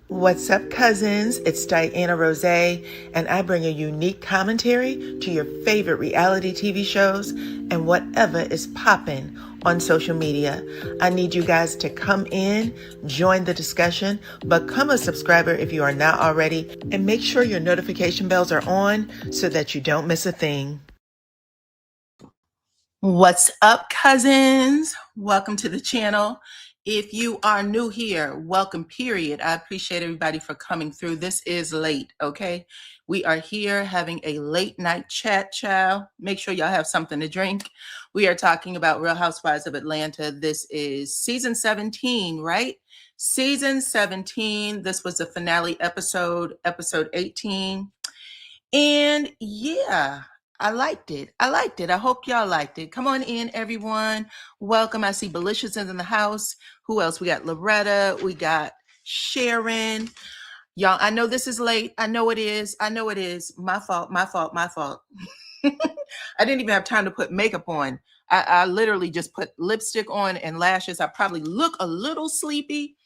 What's up, cousins? It's DYANAROZAY, and I bring a unique commentary to your favorite reality TV shows and whatever is popping on social media. I need you guys to come in, join the discussion, become a subscriber if you are not already, and make sure your notification bells are on so that you don't miss a thing. What's up, cousins? Welcome to the channel. If you are new here, welcome, period. I appreciate everybody for coming through. This is late, okay? We are here having a late night chat, child. Make sure y'all have something to drink. We are talking about Real Housewives of Atlanta. This is season 17, right? Season 17. This was the finale episode, episode 18. And yeah, I liked it. I hope y'all liked it. Come on in, everyone. Welcome. I see Belicious in the house. Who else? We got Loretta. We got Sharon. Y'all, I know this is late. I know it is. My fault. I didn't even have time to put makeup on. I literally just put lipstick on and lashes. I probably look a little sleepy,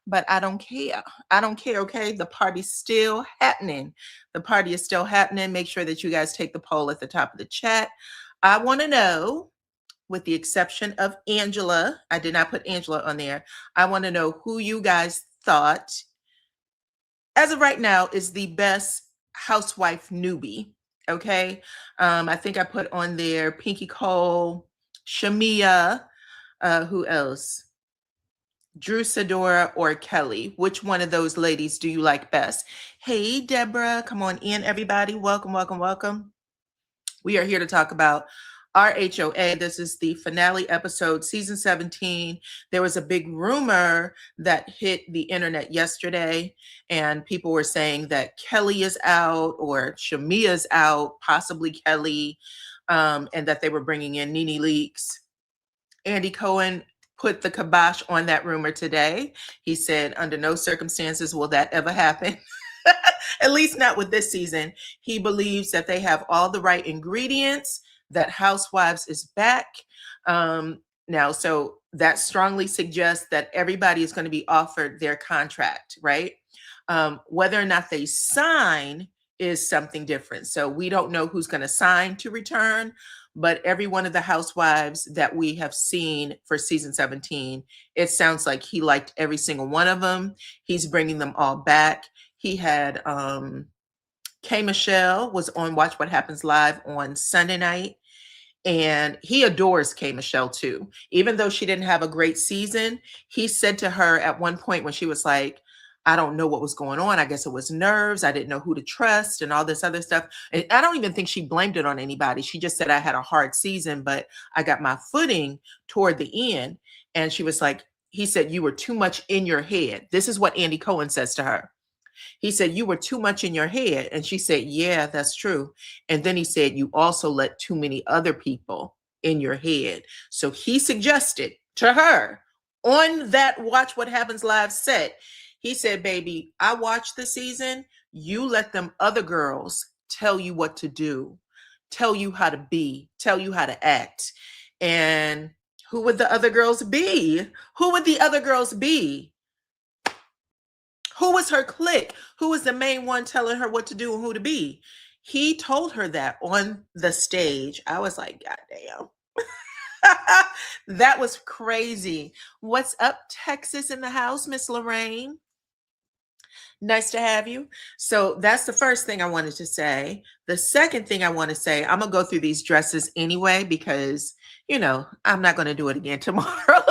but I don't care. Okay? The party's still happening. The party is still happening. Make sure that you guys take the poll at the top of the chat. I want to know, with the exception of Angela, I did not put Angela on there. I want to know who you guys thought, as of right now, is the best housewife newbie. Okay. I think I put on there Pinky Cole, Shamia, who else? Drew Sidora or Kelly. Which one of those ladies do you like best? Hey, Deborah, come on in, everybody. Welcome. We are here to talk about RHOA. This is the finale episode, season 17. There was a big rumor that hit the internet yesterday, and people were saying that Kelly is out or Shamia's out, possibly Kelly, and that they were bringing in Nene Leakes. Andy Cohen put the kibosh on that rumor today. He said, under no circumstances will that ever happen. At least not with this season. He believes that they have all the right ingredients, that Housewives is back. Now, so that strongly suggests that everybody is going to be offered their contract, right? Whether or not they sign is something different. So we don't know who's going to sign to return, but every one of the housewives that we have seen for season 17, it sounds like he liked every single one of them. He's bringing them all back. He had K. Michelle was on Watch What Happens Live on Sunday night, and he adores K. Michelle too. Even though she didn't have a great season, he said to her at one point when she was like, I don't know what was going on. I guess it was nerves. I didn't know who to trust and all this other stuff. And I don't even think she blamed it on anybody. She just said, I had a hard season, but I got my footing toward the end. And she was like, he said, you were too much in your head. This is what Andy Cohen says to her. He said, you were too much in your head. And she said, yeah, that's true. And then he said, you also let too many other people in your head. So he suggested to her on that Watch What Happens Live set, he said, baby, I watched the season. You let them other girls tell you what to do, tell you how to be, tell you how to act. And who would the other girls be? Who would the other girls be? Who was her clique? Who was the main one telling her what to do and who to be? He told her that on the stage. I was like, God damn. That was crazy. What's up, Texas in the house, Miss Lorraine? Nice to have you. So that's the first thing I wanted to say. The second thing I want to say, I'm going to go through these dresses anyway, because, you know, I'm not going to do it again tomorrow.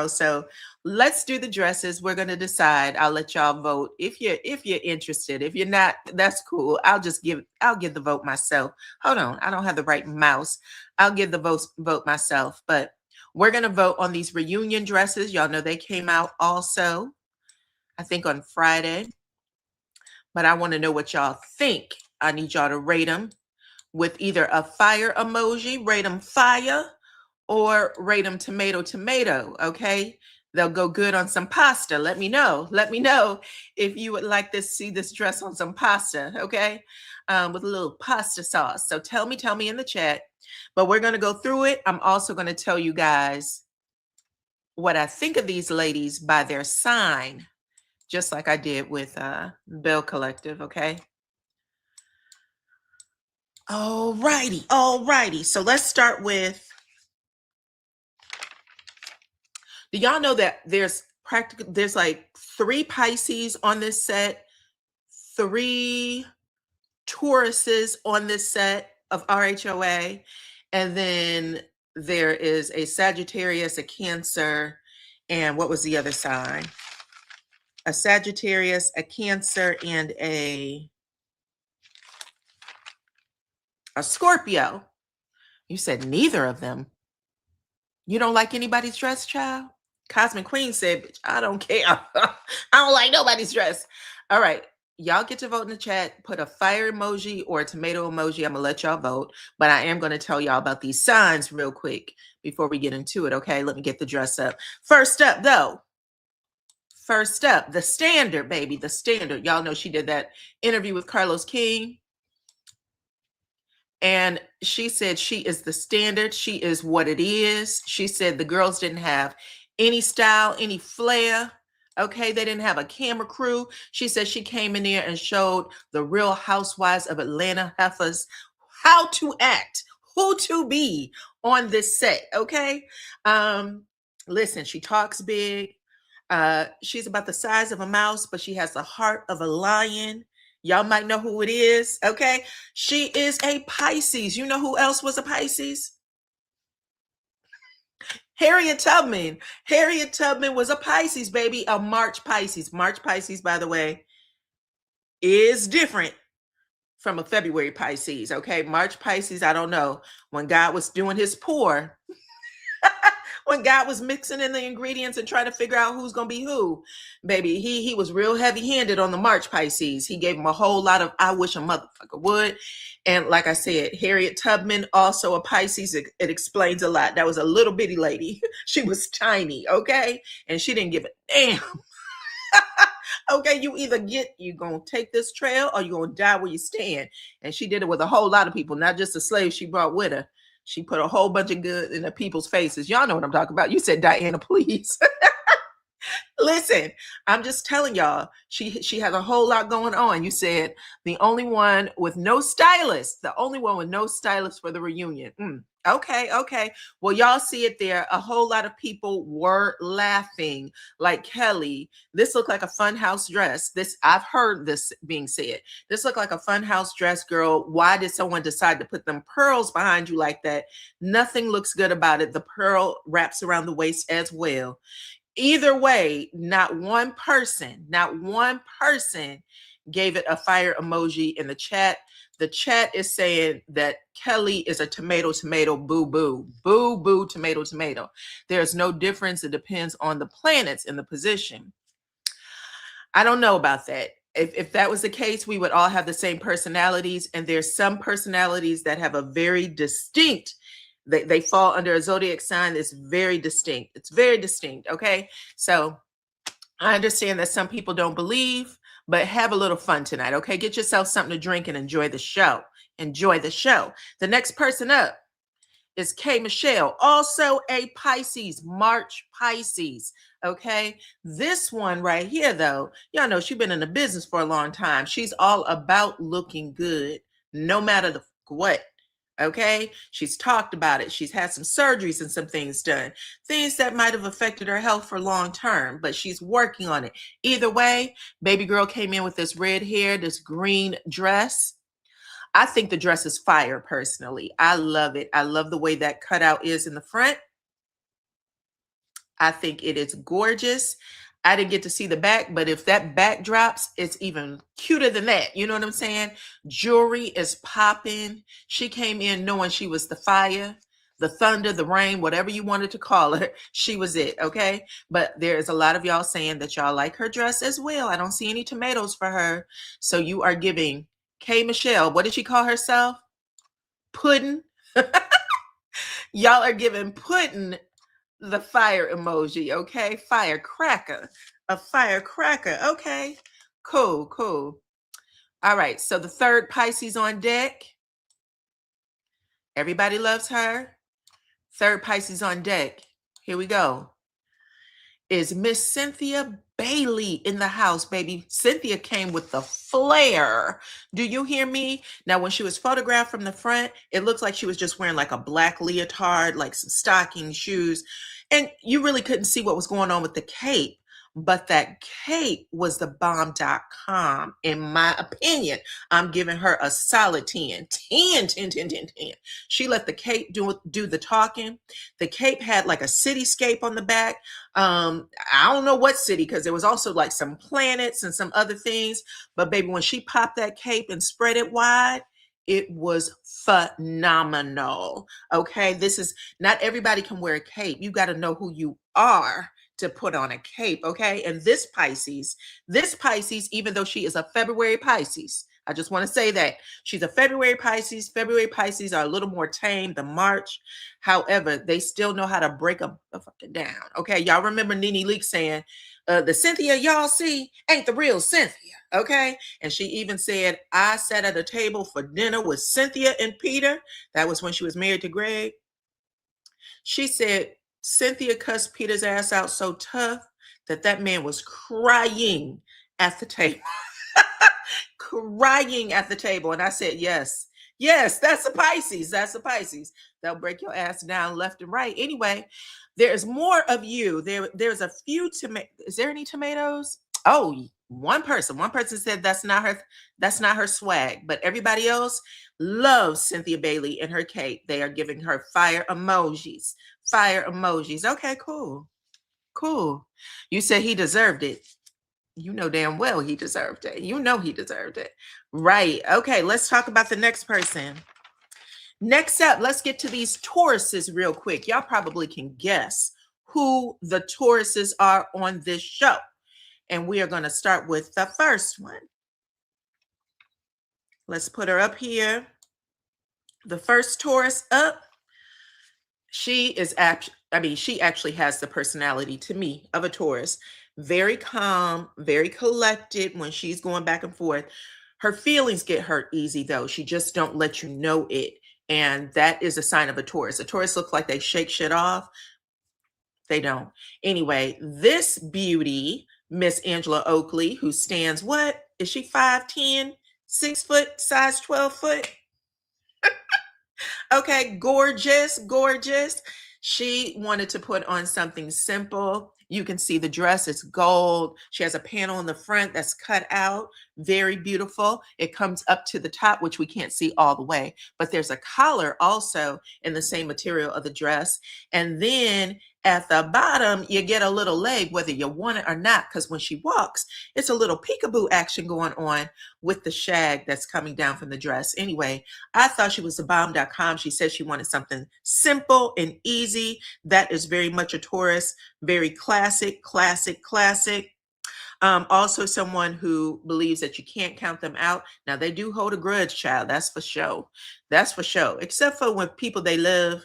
So let's do the dresses. We're going to decide. I'll let y'all vote if you're interested. If you're not, that's cool. I'll give the vote myself. Hold on. I don't have the right mouse. I'll give the vote myself, but we're going to vote on these reunion dresses. Y'all know they came out also, I think, on Friday, but I want to know what y'all think. I need y'all to rate them with either a fire emoji, rate them fire, or rate them tomato, okay? They'll go good on some pasta. Let me know if you would like to see this dress on some pasta, okay? With a little pasta sauce. So tell me in the chat, but we're going to go through it. I'm also going to tell you guys what I think of these ladies by their sign just like I did with Bell Collective, okay? All righty. So let's start with, do y'all know that there's like 3 Pisces on this set, 3 Tauruses on this set of RHOA, and then there is a Sagittarius, a Cancer, and what was the other sign? A Sagittarius, a Cancer, and a Scorpio. You said neither of them. You don't like anybody's dress, child? Cosmic Queen said, bitch, I don't care. I don't like nobody's dress. All right. Y'all get to vote in the chat. Put a fire emoji or a tomato emoji. I'm going to let y'all vote. But I am going to tell y'all about these signs real quick before we get into it, okay? Let me get the dress up. First up, though. First up, the standard, baby. The standard. Y'all know she did that interview with Carlos King. And she said she is the standard. She is what it is. She said the girls didn't have any style, any flair. Okay, they didn't have a camera crew. She said she came in there and showed the Real Housewives of Atlanta heifers how to act, who to be on this set. Okay, listen, she talks big. She's about the size of a mouse, but she has the heart of a lion. Y'all might know who it is, okay? She is a Pisces. You know who else was a Pisces? Harriet Tubman. Harriet Tubman was a Pisces, baby, a March Pisces. March Pisces, by the way, is different from a February Pisces, okay? March Pisces, I don't know. When God was doing his pour, when God was mixing in the ingredients and trying to figure out who's going to be who, baby, he was real heavy-handed on the March Pisces. He gave him a whole lot of, I wish a motherfucker would. And like I said, Harriet Tubman, also a Pisces, it explains a lot. That was a little bitty lady. She was tiny, okay? And she didn't give a damn. Okay, you gonna take this trail or you gonna die where you stand. And she did it with a whole lot of people, not just the slaves she brought with her. She put a whole bunch of good in the people's faces. Y'all know what I'm talking about. You said, Diana, please. Listen, I'm just telling y'all, she has a whole lot going on. You said the only one with no stylist, for the reunion. Okay. Well, y'all see it there. A whole lot of people were laughing, like Kelly. This looked like a funhouse dress. I've heard this being said. This looked like a funhouse dress, girl. Why did someone decide to put them pearls behind you like that? Nothing looks good about it. The pearl wraps around the waist as well. Either way, not one person gave it a fire emoji in the chat. The chat is saying that Kelly is a tomato, boo, tomato. There's no difference. It depends on the planets in the position. I don't know about that. If that was the case, we would all have the same personalities. And there's some personalities that have a very distinct, they fall under a zodiac sign that's very distinct. It's very distinct, okay? So I understand that some people don't believe, but have a little fun tonight, okay? Get yourself something to drink and enjoy the show. Enjoy the show. The next person up is K. Michelle, also a Pisces, March Pisces, okay? This one right here, though, y'all know she's been in the business for a long time. She's all about looking good, no matter the what. Okay, she's talked about it. She's had some surgeries and some things done, things that might have affected her health for long term, but she's working on it. Either way, baby girl came in with this red hair, this green dress. I think the dress is fire, personally. I love it. I love the way that cutout is in the front. I think it is gorgeous. I didn't get to see the back, but if that back drops, it's even cuter than that. You know what I'm saying? Jewelry is popping. She came in knowing she was the fire, the thunder, the rain, whatever you wanted to call her. She was it, okay? But there's a lot of y'all saying that y'all like her dress as well. I don't see any tomatoes for her. So you are giving K. Michelle, what did she call herself? Pudding. Y'all are giving Pudding the fire emoji, okay? Firecracker, a firecracker, okay? Cool. All right, so the third Pisces on deck. Everybody loves her. Third Pisces on deck. Here we go. Is Miss Cynthia Bailey in the house, baby. Cynthia came with the flair. Do you hear me? Now, when she was photographed from the front, it looks like she was just wearing like a black leotard, like some stocking shoes. And you really couldn't see what was going on with the cape. But that cape was the bomb.com, in my opinion. I'm giving her a solid 10. 10, 10, 10, 10, 10. She let the cape do the talking. The cape had like a cityscape on the back. I don't know what city, because there was also like some planets and some other things. But baby, when she popped that cape and spread it wide, it was phenomenal. Okay, this is not everybody can wear a cape. You got to know who you are to put on a cape. Okay, and this Pisces, even though she is a February Pisces, I just want to say that she's a February Pisces. February Pisces are a little more tame than March. However, they still know how to break them fucking down. Okay, y'all remember Nene Leakes saying, the Cynthia y'all see ain't the real Cynthia. Okay, and she even said, I sat at a table for dinner with Cynthia and Peter. That was when she was married to Greg. She said Cynthia cussed Peter's ass out so tough that man was crying at the table. Crying at the table. And I said, yes, that's a Pisces. That's a Pisces. They'll break your ass down left and right. Anyway, there's more of you. There's a few tomatoes. Is there any tomatoes? Oh, one person said that's not her swag, but everybody else loves Cynthia Bailey and her cape. They are giving her fire emojis. Okay, cool. You said he deserved it. You know damn well he deserved it. You know he deserved it. Right. Okay, let's talk about the next person. Next up, let's get to these Tauruses real quick. Y'all probably can guess who the Tauruses are on this show. And we are going to start with the first one. Let's put her up here. The first Taurus up. She actually has the personality to me of a Taurus. Very calm, very collected when she's going back and forth. Her feelings get hurt easy though. She just don't let you know it. And that is a sign of a Taurus. A Taurus looks like they shake shit off. They don't. Anyway, this beauty, Miss Angela Oakley, who stands, what? Is she 5'10", 6 foot, size 12 foot? Okay, gorgeous. She wanted to put on something simple. You can see the dress, it's gold. She has a panel in the front that's cut out. Very beautiful. It comes up to the top, which we can't see all the way, but there's a collar also in the same material of the dress. And then at the bottom, you get a little leg, whether you want it or not, because when she walks, it's a little peekaboo action going on with the shag that's coming down from the dress. Anyway, I thought she was the bomb.com. She said she wanted something simple and easy. That is very much a Taurus, very classic. Also someone who believes that you can't count them out. Now, they do hold a grudge, child. That's for sure. Except for when people they love,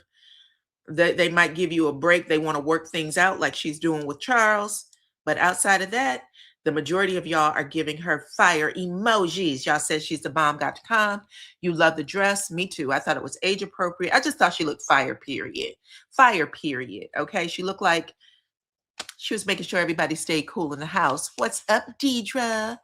they might give you a break. They want to work things out like she's doing with Charles. But outside of that, the majority of y'all are giving her fire emojis. Y'all said she's the bomb.com. You love the dress. Me too. I thought it was age appropriate. I just thought she looked fire, period. Okay. She looked like she was making sure everybody stayed cool in the house. What's up, Deidre?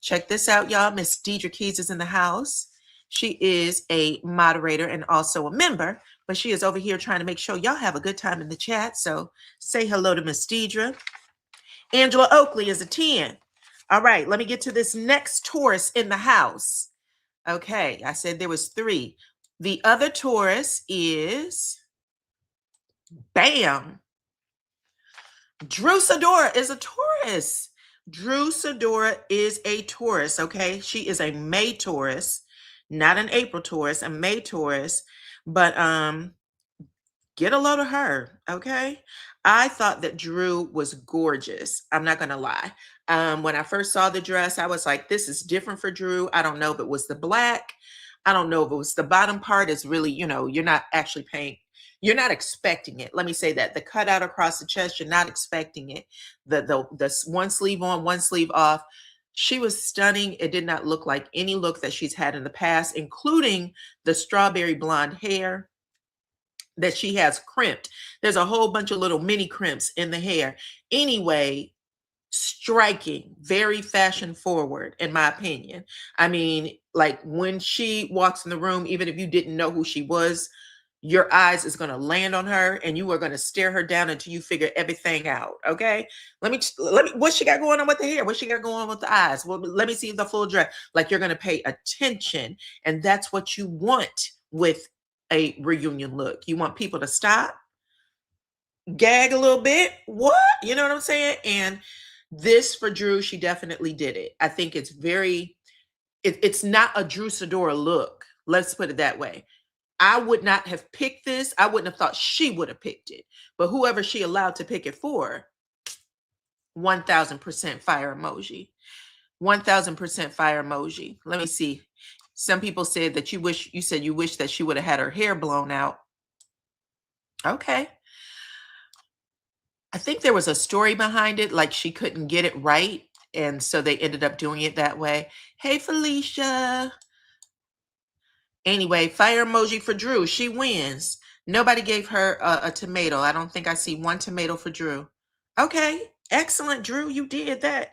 Check this out, y'all. Miss Deidre Keys is in the house. She is a moderator and also a member, but she is over here trying to make sure y'all have a good time in the chat. So say hello to Miss Deidre. Angela Oakley is a 10. All right, let me get to this next Taurus in the house. Okay, I said there was 3. The other Taurus is, bam, Drew Sidora is a Taurus. Okay? She is a May Taurus, not an April Taurus, a May Taurus. But get a load of her, okay? I thought that Drew was gorgeous. I'm not going to lie. When I first saw the dress, I was like, this is different for Drew. I don't know if it was the black. I don't know if it was the bottom part is really, you're not actually paying. You're not expecting it. Let me say that. The cutout across the chest, you're not expecting it. The one sleeve on, one sleeve off. She was stunning. It did not look like any look that she's had in the past, including the strawberry blonde hair that she has crimped. There's a whole bunch of little mini crimps in the hair. Anyway, striking, very fashion forward, in my opinion. I mean, like when she walks in the room, even if you didn't know who she was, your eyes is going to land on her and you are going to stare her down until you figure everything out. Okay. Let me, what she got going on with the hair? What she got going on with the eyes? Well, let me see the full dress. Like you're going to pay attention. And that's what you want with a reunion look. You want people to stop, gag a little bit. What? You know what I'm saying? And this for Drew, she definitely did it. I think it's it's not a Drew Sidora look. Let's put it that way. I would not have picked this. I wouldn't have thought she would have picked it. But whoever she allowed to pick it for, 1000% fire emoji. 1000% fire emoji. Let me see. Some people said that you wish that she would have had her hair blown out. Okay. I think there was a story behind it, like she couldn't get it right. And so they ended up doing it that way. Hey, Felicia. Anyway, fire emoji for Drew. She wins. Nobody gave her a tomato. I don't think I see one tomato for Drew. Okay, excellent, Drew. You did that.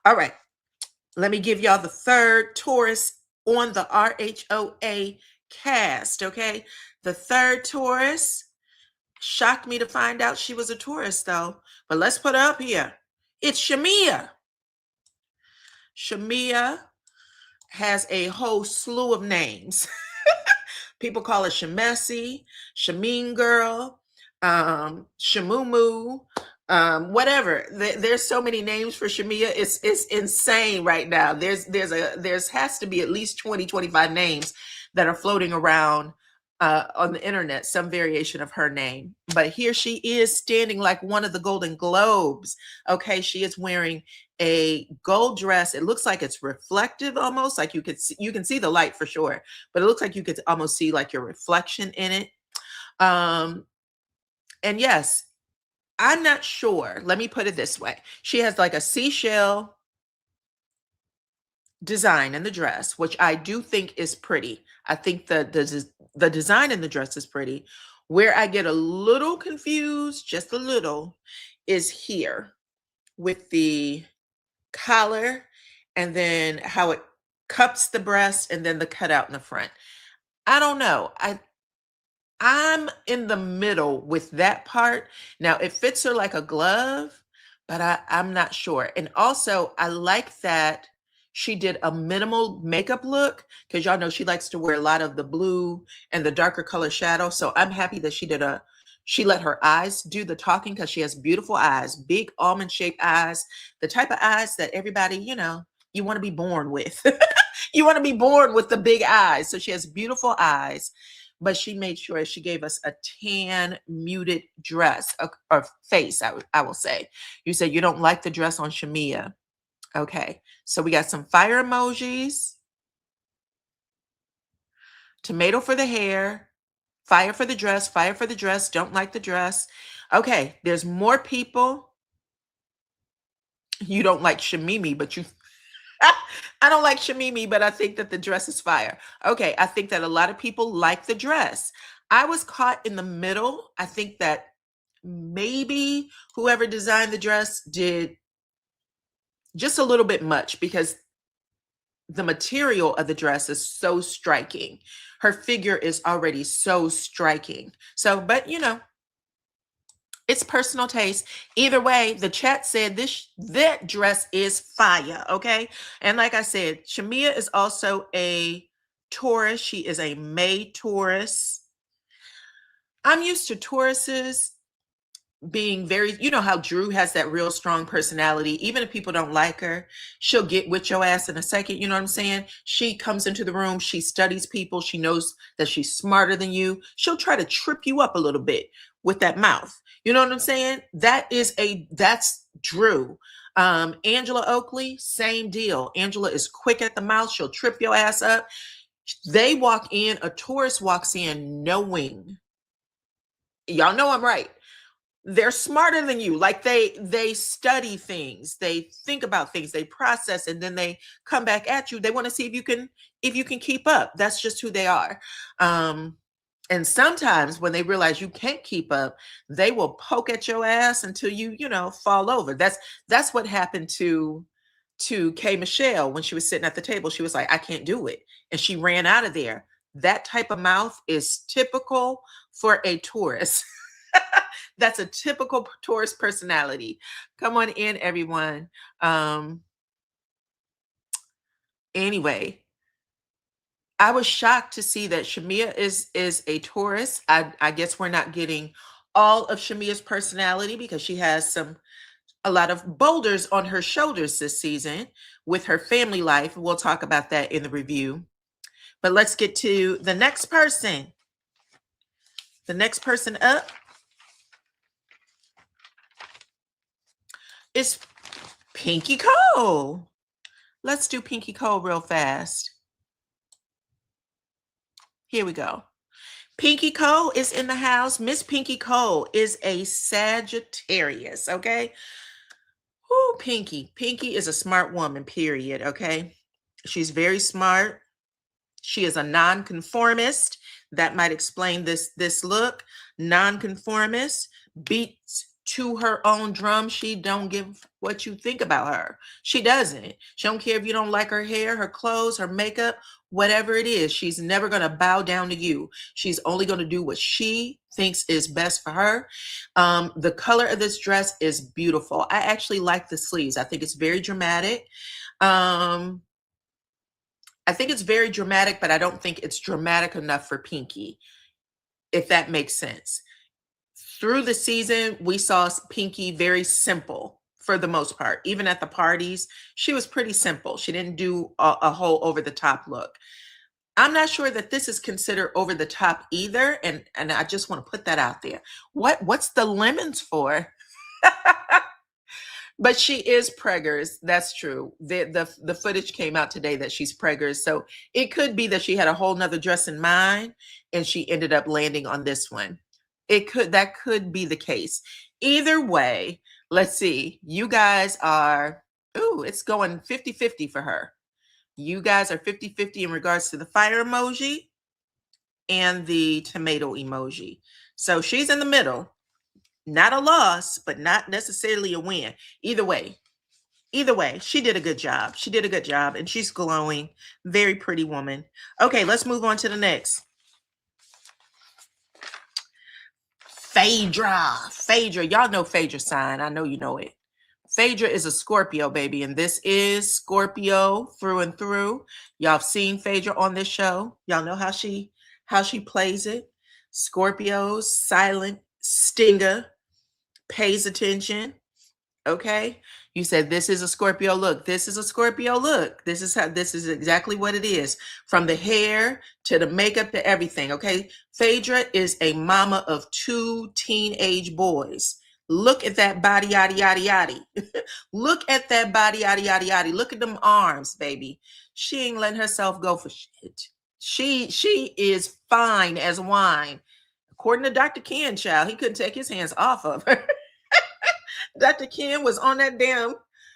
All right. Let me give y'all the third Taurus on the RHOA cast, okay? The third Taurus. Shocked me to find out she was a Taurus, though. But let's put her up here. It's Shamia. Shamia has a whole slew of names. People call her Shamessi, Shameen Girl, Shamumu, whatever. There's so many names for Shamia. It's insane right now. There's has to be at least 20, 25 names that are floating around on the internet, some variation of her name. But here she is standing like one of the Golden Globes. Okay, she is wearing a gold dress. It looks like it's reflective almost, like you can see the light for sure, but it looks like you could almost see like your reflection in it. And yes, I'm not sure. Let me put it this way. She has like a seashell design in the dress, which I do think is pretty. I think the design in the dress is pretty. Where I get a little confused, just a little, is here with the collar and then how it cups the breast and then the cutout in the front. I don't know. I'm in the middle with that part. Now it fits her like a glove, but I'm not sure. And also I like that she did a minimal makeup look because y'all know she likes to wear a lot of the blue and the darker color shadow. So I'm happy that she let her eyes do the talking because she has beautiful eyes, big almond shaped eyes, the type of eyes that everybody, you want to be born with. You want to be born with the big eyes. So she has beautiful eyes, but she made sure she gave us a tan muted dress or face, I will say. You said you don't like the dress on Shamia. Okay, so we got some fire emojis, tomato for the hair, fire for the dress, don't like the dress. Okay, there's more people. You don't like Shamimi, but I don't like Shamimi, but I think that the dress is fire. Okay, I think that a lot of people like the dress. I was caught in the middle. I think that maybe whoever designed the dress did just a little bit much because the material of the dress is so striking. Her figure is already so striking. So, but it's personal taste. Either way, the chat said that dress is fire, okay? And like I said, Shamia is also a Taurus. She is a May Taurus. I'm used to Tauruses being very, how Drew has that real strong personality. Even if people don't like her, she'll get with your ass in a second. You know what I'm saying? She comes into the room, she studies people, she knows that she's smarter than you. She'll try to trip you up a little bit with that mouth. You know what I'm saying? That's Drew. Angela Oakley, same deal. Angela is quick at the mouth. She'll trip your ass up. They walk in, a Taurus walks in knowing, y'all know I'm right. They're smarter than you. Like they study things, they think about things, they process, and then they come back at you. They want to see if you can keep up. That's just who they are. And sometimes when they realize you can't keep up, they will poke at your ass until you know, fall over. That's what happened to Kay Michelle when she was sitting at the table. She was like, I can't do it. And she ran out of there. That type of mouth is typical for a Taurus. That's a typical Taurus personality. Come on in, everyone. Anyway, I was shocked to see that Shamia is a Taurus. I guess we're not getting all of Shamia's personality because she has a lot of boulders on her shoulders this season with her family life. We'll talk about that in the review. But let's get to the next person. The next person up is Pinky Cole. Let's do Pinky Cole real fast. Here we go. Pinky Cole is in the house. Miss Pinky Cole is a Sagittarius, okay? Whoo, Pinky. Pinky is a smart woman, period, okay? She's very smart. She is a nonconformist. That might explain this look. Nonconformist, beats to her own drum. She don't give what you think about her. She doesn't. She don't care if you don't like her hair, her clothes, her makeup, whatever it is. She's never going to bow down to you. She's only going to do what she thinks is best for her. The color of this dress is beautiful. I actually like the sleeves. I think it's very dramatic. I think it's very dramatic, but I don't think it's dramatic enough for Pinky, if that makes sense. Through the season, we saw Pinky very simple for the most part. Even at the parties, she was pretty simple. She didn't do a whole over-the-top look. I'm not sure that this is considered over-the-top either, and I just want to put that out there. What's the lemons for? But she is preggers. That's true. The footage came out today that she's preggers. So it could be that she had a whole nother dress in mind and she ended up landing on this one. That could be the case. Either way, let's see. You guys are, it's going 50-50 for her. You guys are 50-50 in regards to the fire emoji and the tomato emoji. So she's in the middle. Not a loss, but not necessarily a win. Either way, she did a good job. She did a good job, and she's glowing. Very pretty woman. Okay, let's move on to the next. Phaedra. Y'all know Phaedra sign. I know you know it. Phaedra is a Scorpio, baby, and this is Scorpio through and through. Y'all have seen Phaedra on this show. Y'all know how she plays it. Scorpios, silent, stinger, pays attention. Okay, you said this is a Scorpio look. This is a Scorpio look. This is exactly what it is, from the hair to the makeup to everything. Okay, Phaedra is a mama of 2 teenage boys. Look at that body, yaddy, yaddy, yaddy. Look at that body, yaddy, yaddy, yaddy. Look at them arms, baby. She ain't letting herself go for shit. She is fine as wine. According to Dr. Ken, child, he couldn't take his hands off of her. Dr. Ken was on that damn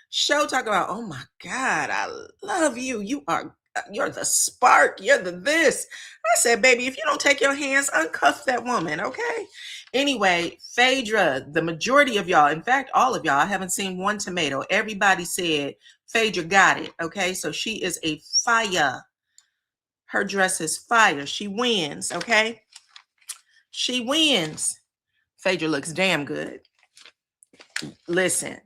show talking about, oh my God, I love you. You're the spark. You're the this. I said, baby, if you don't take your hands, uncuff that woman, okay? Anyway, Phaedra, the majority of y'all, in fact, all of y'all, I haven't seen one tomato. Everybody said Phaedra got it, okay? So she is a fire. Her dress is fire. She wins, okay? She wins. Phaedra looks damn good. Listen,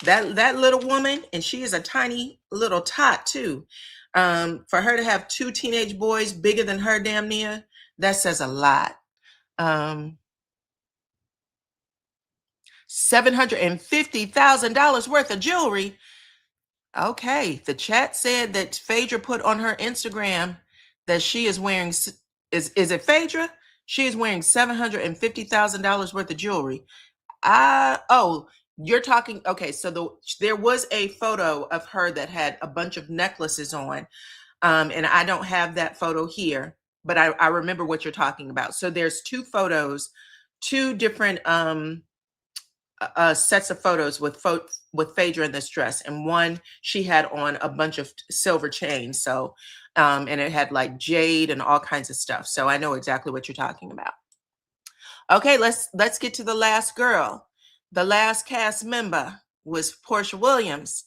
that little woman, and she is a tiny little tot too. For her to have 2 teenage boys bigger than her damn near, that says a lot. $750,000 worth of jewelry. Okay, the chat said that Phaedra put on her Instagram that she is wearing, is it Phaedra? She is wearing $750,000 worth of jewelry. You're talking, okay, so there was a photo of her that had a bunch of necklaces on, and I don't have that photo here, but I remember what you're talking about. So there's 2 photos, 2 different sets of photos with Phaedra in this dress, and one she had on a bunch of silver chains. So And it had like jade and all kinds of stuff. So I know exactly what you're talking about. Okay, let's get to the last girl. The last cast member was Portia Williams.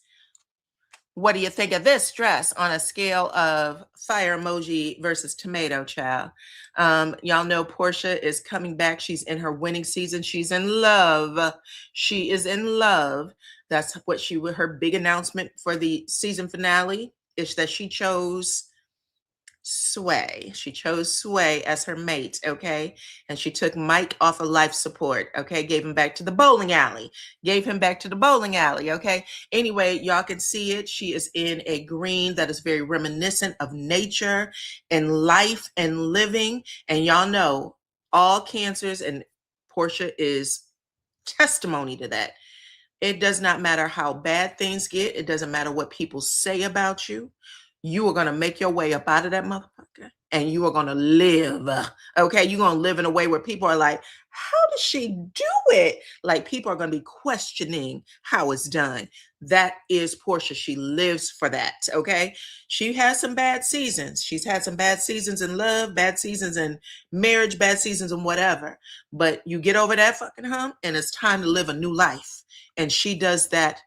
What do you think of this dress on a scale of fire emoji versus tomato, child? Y'all know Portia is coming back. She's in her winning season. She's in love. She is in love. That's what her big announcement for the season finale is that she chose Sway. She chose Sway as her mate, okay? And she took Mike off of life support, okay? Gave him back to the bowling alley. Okay? Anyway, y'all can see it. She is in a green that is very reminiscent of nature and life and living. And y'all know all cancers, and Portia is testimony to that. It does not matter how bad things get. It doesn't matter what people say about you. You are going to make your way up out of that motherfucker, and you are going to live. Okay. You're going to live in a way where people are like, how does she do it? Like, people are going to be questioning how it's done. That is Portia. She lives for that. Okay. She has some bad seasons. She's had some bad seasons in love, bad seasons in marriage, bad seasons in whatever. But you get over that fucking hump, and it's time to live a new life. And she does that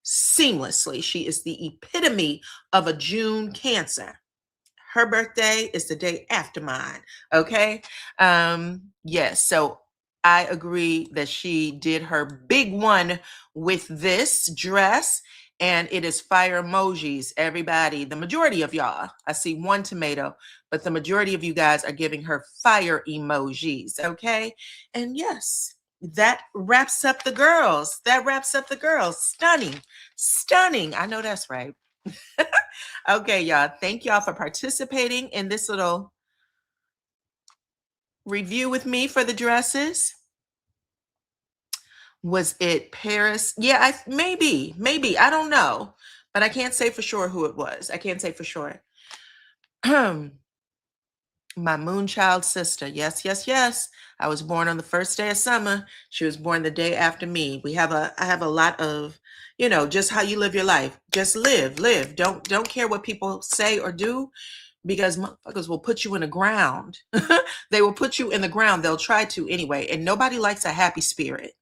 seamlessly. She is the epitome of a June Cancer. Her birthday is the day after mine. Okay. Yes. So I agree that she did her big one with this dress, and it is fire emojis. Everybody, the majority of y'all, I see one tomato, but the majority of you guys are giving her fire emojis. Okay. And yes, that wraps up the girls. Stunning. I know that's right. Okay, y'all. Thank y'all for participating in this little review with me for the dresses. Was it Paris? Yeah, maybe. I don't know, but I can't say for sure who it was. I can't say for sure. My moonchild sister. Yes. I was born on the first day of summer. She was born the day after me. I have a lot of, just how you live your life. Just live. Don't care what people say or do, because motherfuckers will put you in the ground. They will put you in the ground. They'll try to anyway. And nobody likes a happy spirit.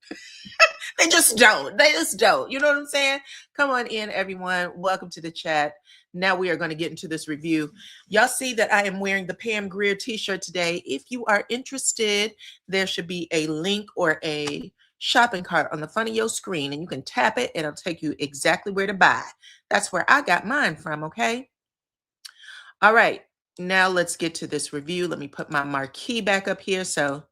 They just don't. You know what I'm saying? Come on in, everyone. Welcome to the chat. Now we are going to get into this review. Y'all see that I am wearing the Pam Grier t-shirt today. If you are interested, there should be a link or a shopping cart on the front of your screen, and you can tap it and it'll take you exactly where to buy. That's where I got mine from, okay? All right. Now let's get to this review. Let me put my marquee back up here. So,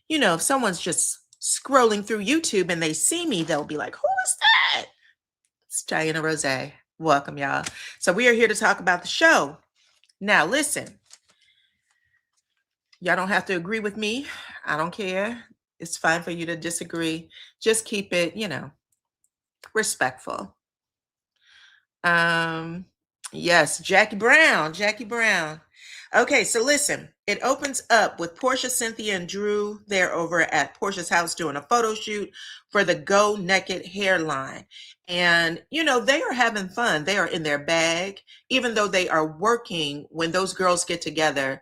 if someone's just scrolling through YouTube and they see me, they'll be like, who is that? It's DYANAROZAY. Welcome, y'all. So we are here to talk about the show. Now, listen, y'all don't have to agree with me. I don't care. It's fine for you to disagree. Just keep it, respectful. Yes, Jackie Brown. Okay, so listen, it opens up with Portia, Cynthia, and Drew. They're over at Portia's house doing a photo shoot for the Go Naked hairline. And, they are having fun. They are in their bag, even though they are working. When those girls get together,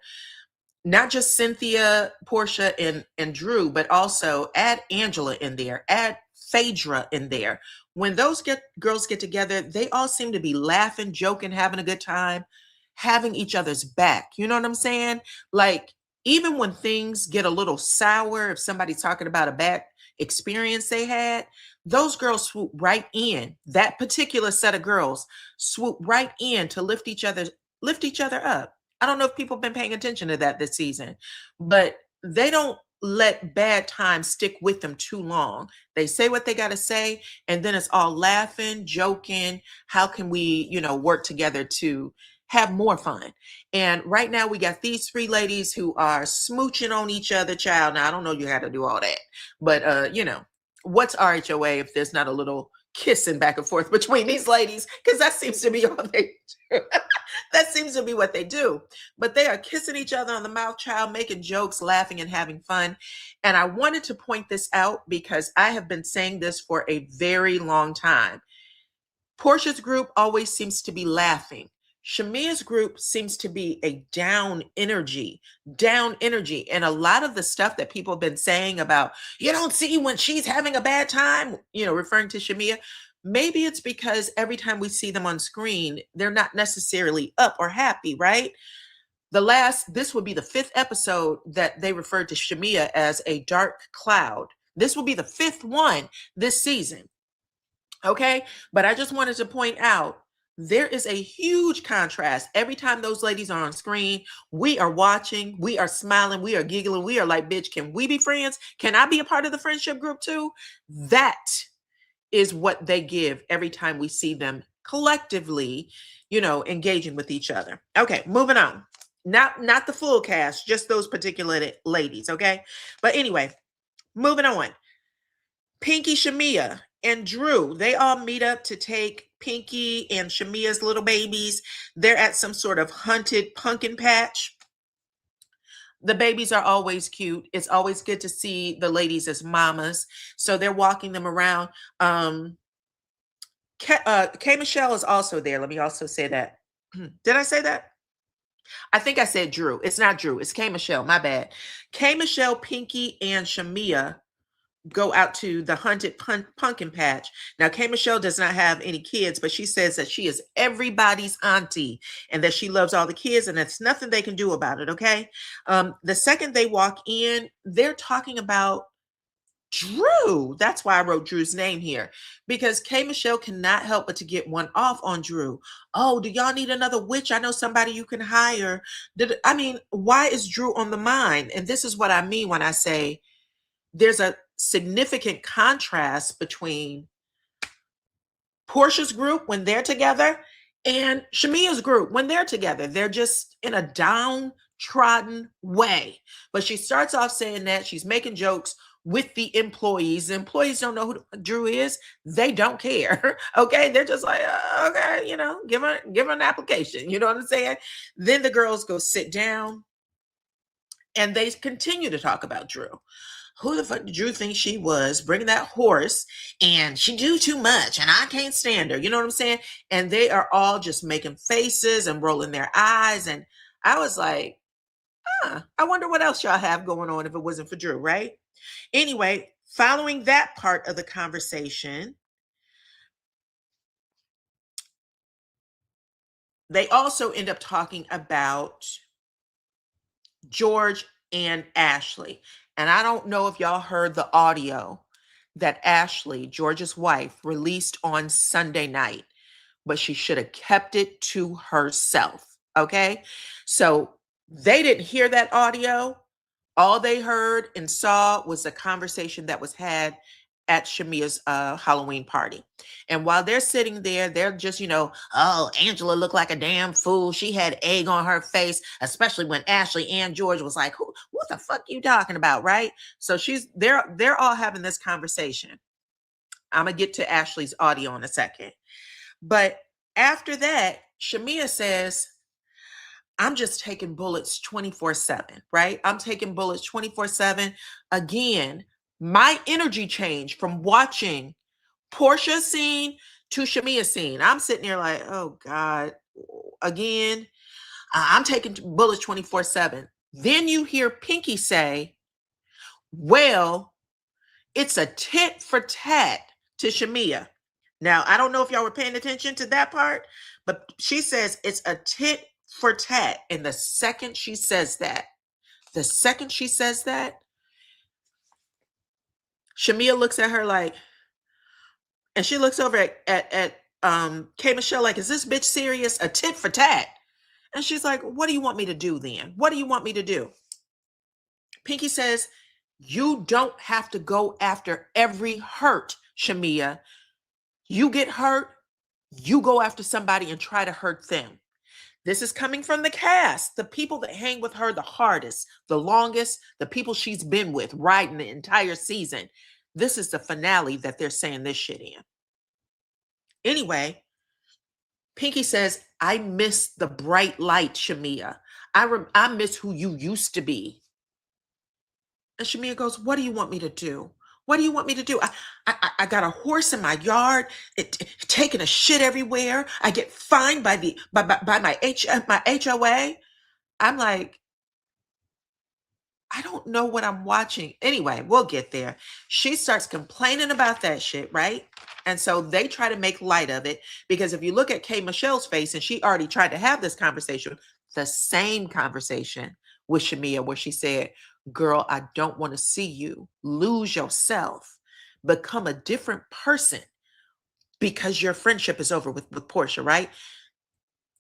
not just Cynthia, Portia, and Drew, but also add Angela in there, add Phaedra in there. When those girls get together, they all seem to be laughing, joking, having a good time, having each other's back. You know what I'm saying? Like, even when things get a little sour, if somebody's talking about a bad experience they had, those girls swoop right in. That particular set of girls swoop right in to lift each other up. I don't know if people have been paying attention to that this season, but they don't let bad times stick with them too long. They say what they got to say, and then it's all laughing, joking. How can we, work together to have more fun? And right now we got these three ladies who are smooching on each other, child. Now, I don't know you had to do all that, but, what's RHOA if there's not a little kissing back and forth between these ladies? Because that seems to be all they do. That seems to be what they do. But they are kissing each other on the mouth, child, making jokes, laughing, and having fun. And I wanted to point this out because I have been saying this for a very long time. Portia's group always seems to be laughing. Shamia's group seems to be a down energy, down energy. And a lot of the stuff that people have been saying about, you don't see when she's having a bad time, referring to Shamia, maybe it's because every time we see them on screen, they're not necessarily up or happy, right? This would be the 5th episode that they referred to Shamia as a dark cloud. This will be the 5th one this season. Okay. But I just wanted to point out there is a huge contrast. Every time those ladies are on screen, we are watching, we are smiling, we are giggling, we are like, bitch, can we be friends? Can I be a part of the friendship group too? That is what they give every time we see them collectively, engaging with each other. Okay, moving on. Not the full cast, just those particular ladies, okay? But anyway, moving on. Pinky, Shamia, and Drew, they all meet up to take Pinky and Shamia's little babies. They're at some sort of haunted pumpkin patch. The babies are always cute. It's always good to see the ladies as mamas. So they're walking them around. K. Michelle is also there. Let me also say that. Did I say that? I think I said Drew. It's not Drew. It's K. Michelle. My bad. K. Michelle, Pinky, and Shamia go out to the haunted pumpkin patch. Now, K. Michelle does not have any kids, but she says that she is everybody's auntie and that she loves all the kids and that's nothing they can do about it, okay? The second they walk in, they're talking about Drew. That's why I wrote Drew's name here, because K. Michelle cannot help but to get one off on Drew. Oh, do y'all need another witch? I know somebody you can hire. Why is Drew on the mind? And this is what I mean when I say there's a significant contrast between Portia's group when they're together and Shamia's group when they're together. They're just in a downtrodden way. But she starts off saying that she's making jokes with the employees. The employees don't know who Drew is. They don't care. Okay. They're just like, okay, give her an application. You know what I'm saying? Then the girls go sit down and they continue to talk about Drew. Who the fuck did Drew think she was, bringing that horse, and she do too much and I can't stand her. You know what I'm saying? And they are all just making faces and rolling their eyes. And I was like, I wonder what else y'all have going on if it wasn't for Drew, right? Anyway, following that part of the conversation, they also end up talking about George and Ashley. And I don't know if y'all heard the audio that Ashley, George's wife, released on Sunday night, but she should have kept it to herself. Okay. So they didn't hear that audio. All they heard and saw was a conversation that was had at Shamia's Halloween party. And while they're sitting there, they're just, oh, Angela looked like a damn fool. She had egg on her face, especially when Ashley and George was like, what the fuck you talking about, right? So they're all having this conversation. I'm going to get to Ashley's audio in a second. But after that, Shamia says, I'm just taking bullets 24/7, right? I'm taking bullets 24/7. Again, my energy changed from watching Portia's scene to Shamia's scene. I'm sitting there like, oh God, again, I'm taking bullets 24/7. Then you hear Pinky say, well, it's a tit for tat to Shamia. Now, I don't know if y'all were paying attention to that part, but she says it's a tit for tat. And the second she says that, Shamia looks at her like, and she looks over at K. Michelle like, is this bitch serious? A tit for tat. And she's like, what do you want me to do then? What do you want me to do? Pinky says, you don't have to go after every hurt, Shamia. You get hurt, you go after somebody and try to hurt them. This is coming from the cast, the people that hang with her the hardest, the longest, the people she's been with riding the entire season. This is the finale that they're saying this shit in. Anyway, Pinky says, I miss the bright light, Shamia. I miss who you used to be. And Shamia goes, what do you want me to do? What do you want me to do? I got a horse in my yard, taking a shit everywhere. I get fined by my HOA. I'm like, I don't know what I'm watching. Anyway, we'll get there. She starts complaining about that shit, right? And so they try to make light of it, because if you look at Kay Michelle's face, and she already tried to have this conversation, the same conversation with Shamia, where she said, girl, I don't want to see you lose yourself, become a different person because your friendship is over with Portia, right?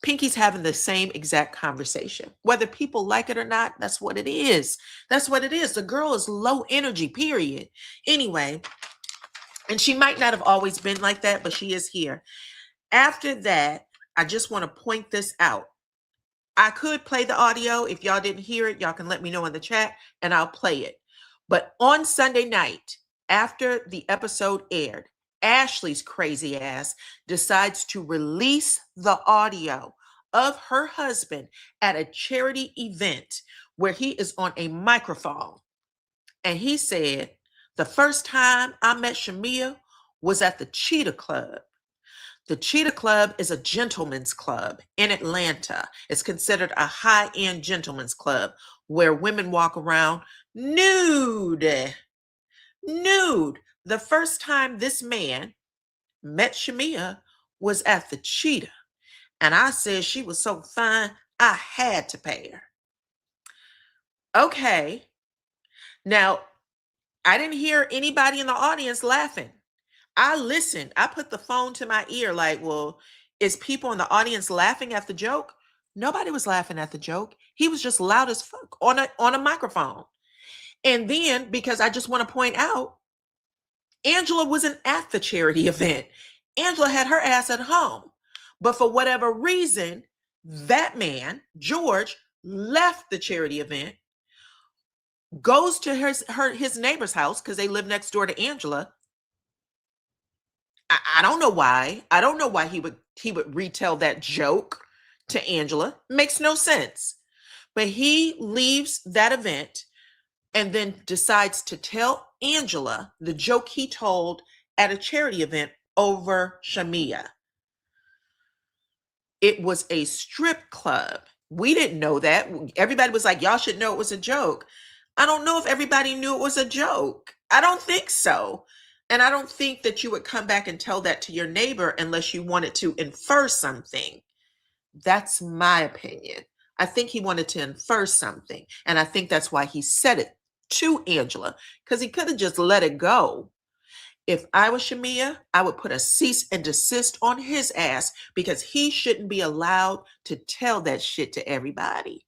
Pinky's having the same exact conversation. Whether people like it or not, that's what it is. That's what it is. The girl is low energy, period. Anyway, and she might not have always been like that, but she is here. After that, I just want to point this out. I could play the audio. If y'all didn't hear it, y'all can let me know in the chat and I'll play it. But on Sunday night, after the episode aired, Ashley's crazy ass decides to release the audio of her husband at a charity event where he is on a microphone. And he said, the first time I met Shamia was at the Cheetah Club. The Cheetah Club is a gentleman's club in Atlanta. It's considered a high-end gentleman's club where women walk around nude. Nude. The first time this man met Shamia was at the Cheetah. And I said she was so fine, I had to pay her. Okay. Now, I didn't hear anybody in the audience laughing. I listened. I put the phone to my ear like, well, is people in the audience laughing at the joke? Nobody was laughing at the joke. He was just loud as fuck on a microphone. And then, because I just want to point out, Angela wasn't at the charity event. Angela had her ass at home. But for whatever reason, that man, George, left the charity event, goes to his neighbor's house because they live next door to Angela. I don't know why. I don't know why he would retell that joke to Angela. Makes no sense. But he leaves that event and then decides to tell Angela the joke he told at a charity event over Shamia. It was a strip club. We didn't know that. Everybody was like, y'all should know it was a joke. I don't know if everybody knew it was a joke. I don't think so. And I don't think that you would come back and tell that to your neighbor unless you wanted to infer something. That's my opinion. I think he wanted to infer something. And I think that's why he said it to Angela, because he could have just let it go. If I was Shamia, I would put a cease and desist on his ass, because he shouldn't be allowed to tell that shit to everybody.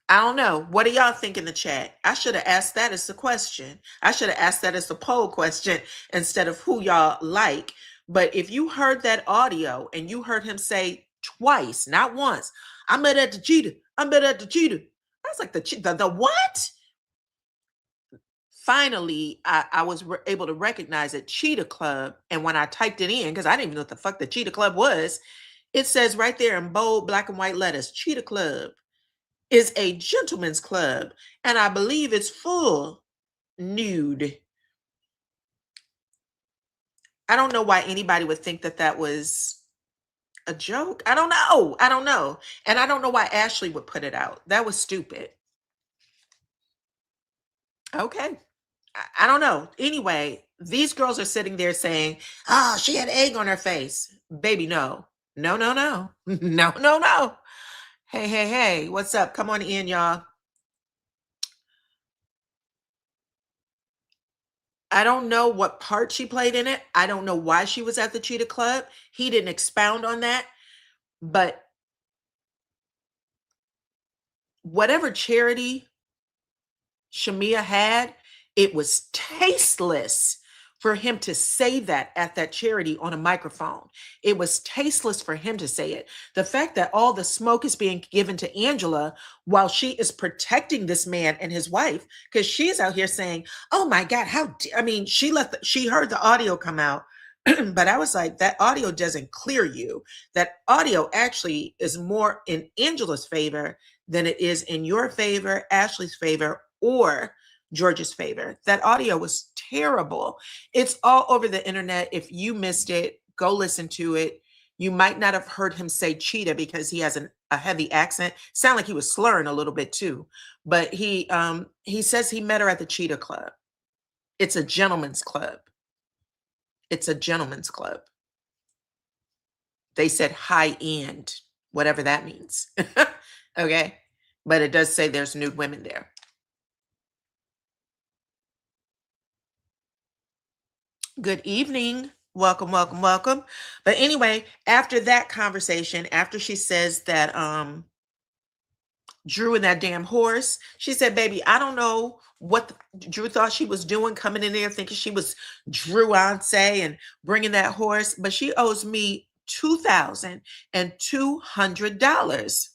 I don't know. What do y'all think in the chat? I should have asked that as the question. I should have asked that as the poll question instead of who y'all like. But if you heard that audio and you heard him say twice, not once, I met at the Cheetah. I met at the Cheetah. I was like, the what? Finally, I was able to recognize it, Cheetah Club. And when I typed it in, because I didn't even know what the fuck the Cheetah Club was, it says right there in bold black and white letters, Cheetah Club is a gentleman's club, and I believe it's full nude. I don't know why anybody would think that that was a joke. I don't know. I don't know. And I don't know why Ashley would put it out. That was stupid. Okay. I don't know. Anyway, these girls are sitting there saying, oh, she had egg on her face. Baby, no. No, no, no. No, no, no. Hey, hey, hey, what's up? Come on in, y'all. I don't know what part she played in it. I don't know why she was at the Cheetah Club. He didn't expound on that. But whatever charity Shamia had, it was tasteless for him to say that at that charity on a microphone. It was tasteless for him to say it. The fact that all the smoke is being given to Angela while she is protecting this man and his wife, because she's out here saying, oh my God, I mean, she heard the audio come out, but I was like, that audio doesn't clear you. That audio actually is more in Angela's favor than it is in your favor, Ashley's favor, or George's favor. That audio was terrible. It's all over the internet. If you missed it, go listen to it. You might not have heard him say cheetah because he has a heavy accent. Sound like he was slurring a little bit too. But he says he met her at the Cheetah Club. It's a gentleman's club. It's a gentleman's club. They said high end, whatever that means. Okay. But it does say there's nude women there. Good evening. Welcome, welcome, welcome. But anyway, after that conversation, after she says that Drew and that damn horse, she said, baby, I don't know what Drew thought she was doing, coming in there thinking she was Drew-ance and bringing that horse, but she owes me $2,200.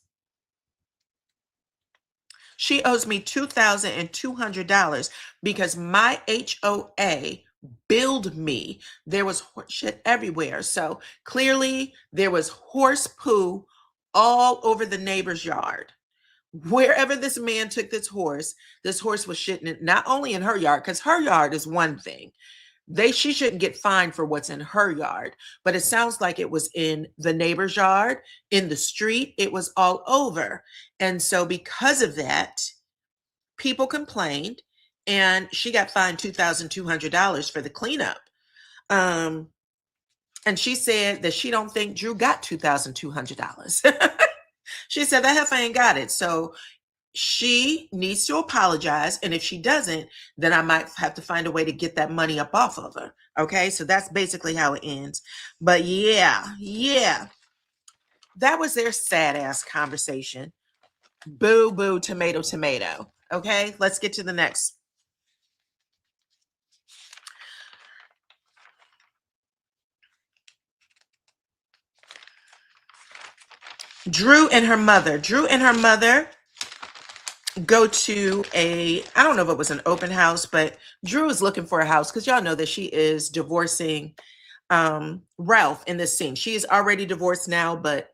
She owes me $2,200 because my HOA billed me. There was shit everywhere. So clearly there was horse poo all over the neighbor's yard. Wherever this man took this horse was shitting it, not only in her yard, because her yard is one thing. She shouldn't get fined for what's in her yard, but it sounds like it was in the neighbor's yard, in the street, it was all over. And so because of that, people complained and she got fined $2,200 for the cleanup. And she said that she don't think Drew got $2,200. She said that heifer ain't got it. So she needs to apologize. And if she doesn't, then I might have to find a way to get that money up off of her. Okay. So that's basically how it ends. But yeah. That was their sad ass conversation. Boo, boo, tomato, tomato. Okay. Let's get to the next. Drew and her mother go to I don't know if it was an open house, but Drew is looking for a house because y'all know that she is divorcing Ralph in this scene. She is already divorced now, but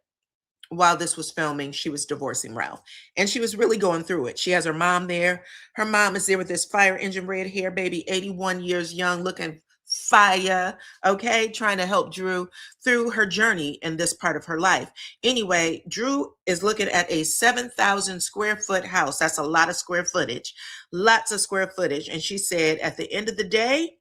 while this was filming, she was divorcing Ralph. And she was really going through it. She has her mom there. Her mom is there with this fire engine red hair baby, 81 years young, looking fire, okay, trying to help Drew through her journey in this part of her life. Anyway, Drew is looking at a 7,000 square foot house. That's a lot of square footage, lots of square footage. And she said at the end of the day,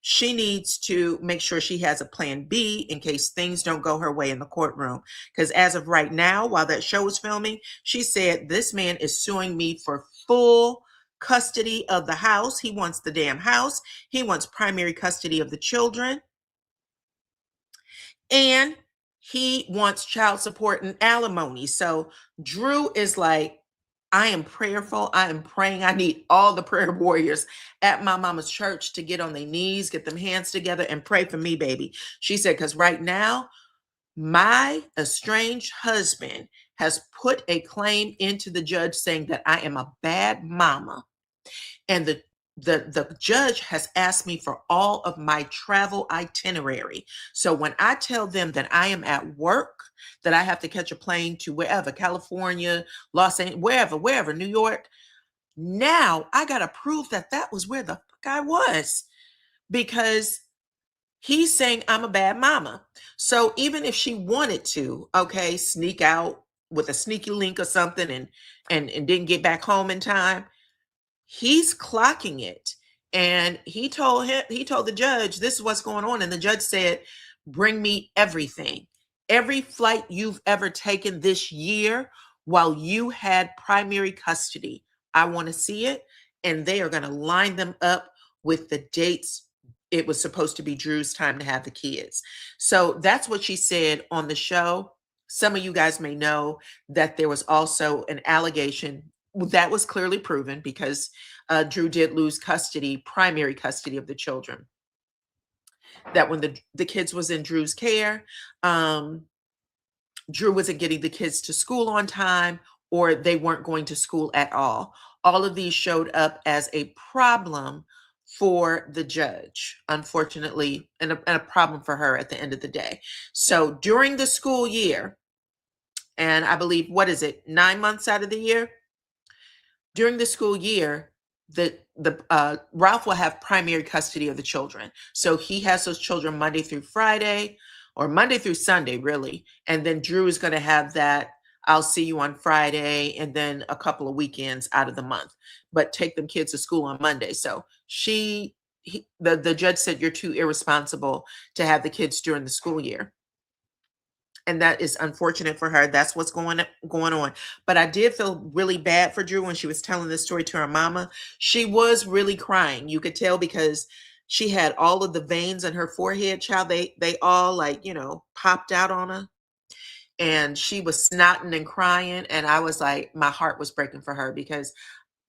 she needs to make sure she has a plan B in case things don't go her way in the courtroom. Because as of right now, while that show was filming, she said, this man is suing me for full custody of the house. He wants the damn house. He wants primary custody of the children. And he wants child support and alimony. So Drew is like, I am prayerful. I am praying. I need all the prayer warriors at my mama's church to get on their knees, get them hands together and pray for me, baby. She said, because right now, my estranged husband has put a claim into the judge saying that I am a bad mama. And the judge has asked me for all of my travel itinerary. So when I tell them that I am at work, that I have to catch a plane to wherever, California, Los Angeles, wherever, New York, now I got to prove that that was where the fuck I was, because he's saying I'm a bad mama. So even if she wanted to, okay, sneak out with a sneaky link or something and didn't get back home in time, he's clocking it. And he told the judge, this is what's going on. And the judge said, bring me everything. Every flight you've ever taken this year while you had primary custody. I want to see it. And they are going to line them up with the dates. It was supposed to be Drew's time to have the kids. So that's what she said on the show. Some of you guys may know that there was also an allegation that was clearly proven because Drew did lose primary custody of the children. That when the kids was in Drew's care, Drew wasn't getting the kids to school on time, or they weren't going to school at all. All of these showed up as a problem for the judge, unfortunately, and a problem for her at the end of the day. So during the school year, and I believe, 9 months out of the year? During the school year, Ralph will have primary custody of the children. So he has those children Monday through Friday, or Monday through Sunday, really. And then Drew is going to have that I'll see you on Friday and then a couple of weekends out of the month, but take them kids to school on Monday. So the judge said you're too irresponsible to have the kids during the school year. And that is unfortunate for her. That's what's going on. But I did feel really bad for Drew when she was telling this story to her mama. She was really crying. You could tell because she had all of the veins in her forehead, child. They all, like, popped out on her. And she was snotting and crying. And I was like, my heart was breaking for her because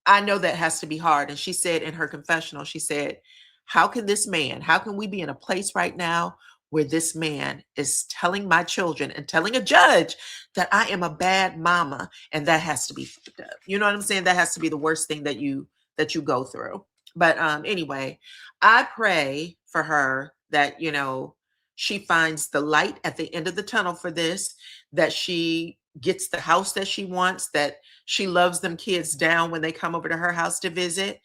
I know that has to be hard. And she said in her confessional, she said, how can we be in a place right now where this man is telling my children and telling a judge that I am a bad mama? And that has to be fucked up. You know what I'm saying? That has to be the worst thing that you go through. But anyway, I pray for her that, she finds the light at the end of the tunnel for this, that she gets the house that she wants, that she loves them kids down when they come over to her house to visit.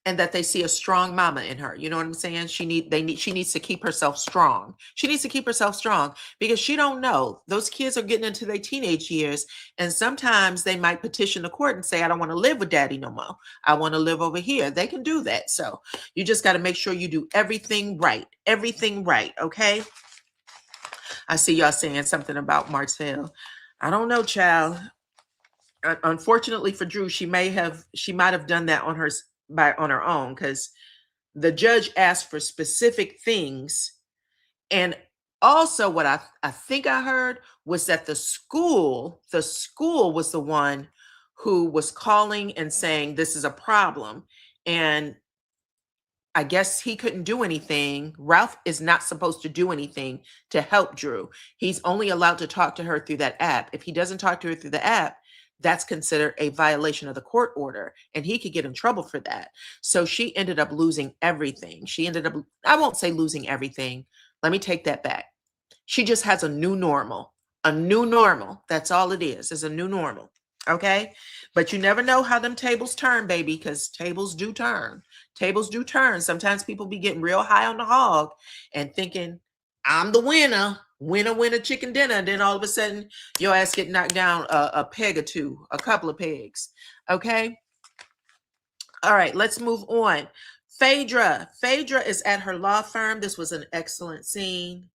And that they see a strong mama in her. You know what I'm saying? She needs to keep herself strong. She needs to keep herself strong because she don't know. Those kids are getting into their teenage years. And sometimes they might petition the court and say, I don't want to live with daddy no more. I want to live over here. They can do that. So you just got to make sure you do everything right. Everything right. Okay. I see y'all saying something about Martell. I don't know, child. Unfortunately for Drew, she might have done that on her own, because the judge asked for specific things. And also what I think I heard was that the school was the one who was calling and saying this is a problem. And I guess he couldn't do anything. Ralph is not supposed to do anything to help Drew. He's only allowed to talk to her through that app. If he doesn't talk to her through the app, that's considered a violation of the court order, and he could get in trouble for that. So she ended up losing everything. I won't say losing everything. Let me take that back. She just has a new normal. A new normal. That's all it is a new normal. Okay? But you never know how them tables turn, baby, because tables do turn. Tables do turn. Sometimes people be getting real high on the hog and thinking, I'm the winner. Winner, chicken dinner. And then all of a sudden, your ass get knocked down a peg or two, a couple of pegs. Okay? All right, let's move on. Phaedra is at her law firm. This was an excellent scene.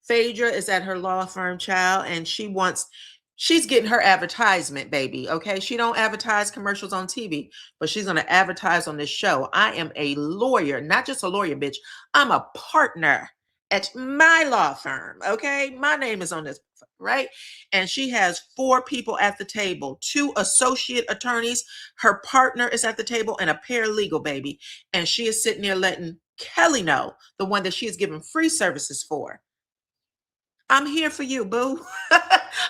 Phaedra is at her law firm, child, and she's getting her advertisement, baby. Okay, she don't advertise commercials on TV, but she's going to advertise on this show. I am a lawyer, not just a lawyer, bitch. I'm a partner at my law firm. Okay, my name is on this, right? And she has 4 people at the table, 2 associate attorneys. Her partner is at the table, and a paralegal, baby. And she is sitting there letting Kelly know, the one that she is giving free services for. I'm here for you, boo.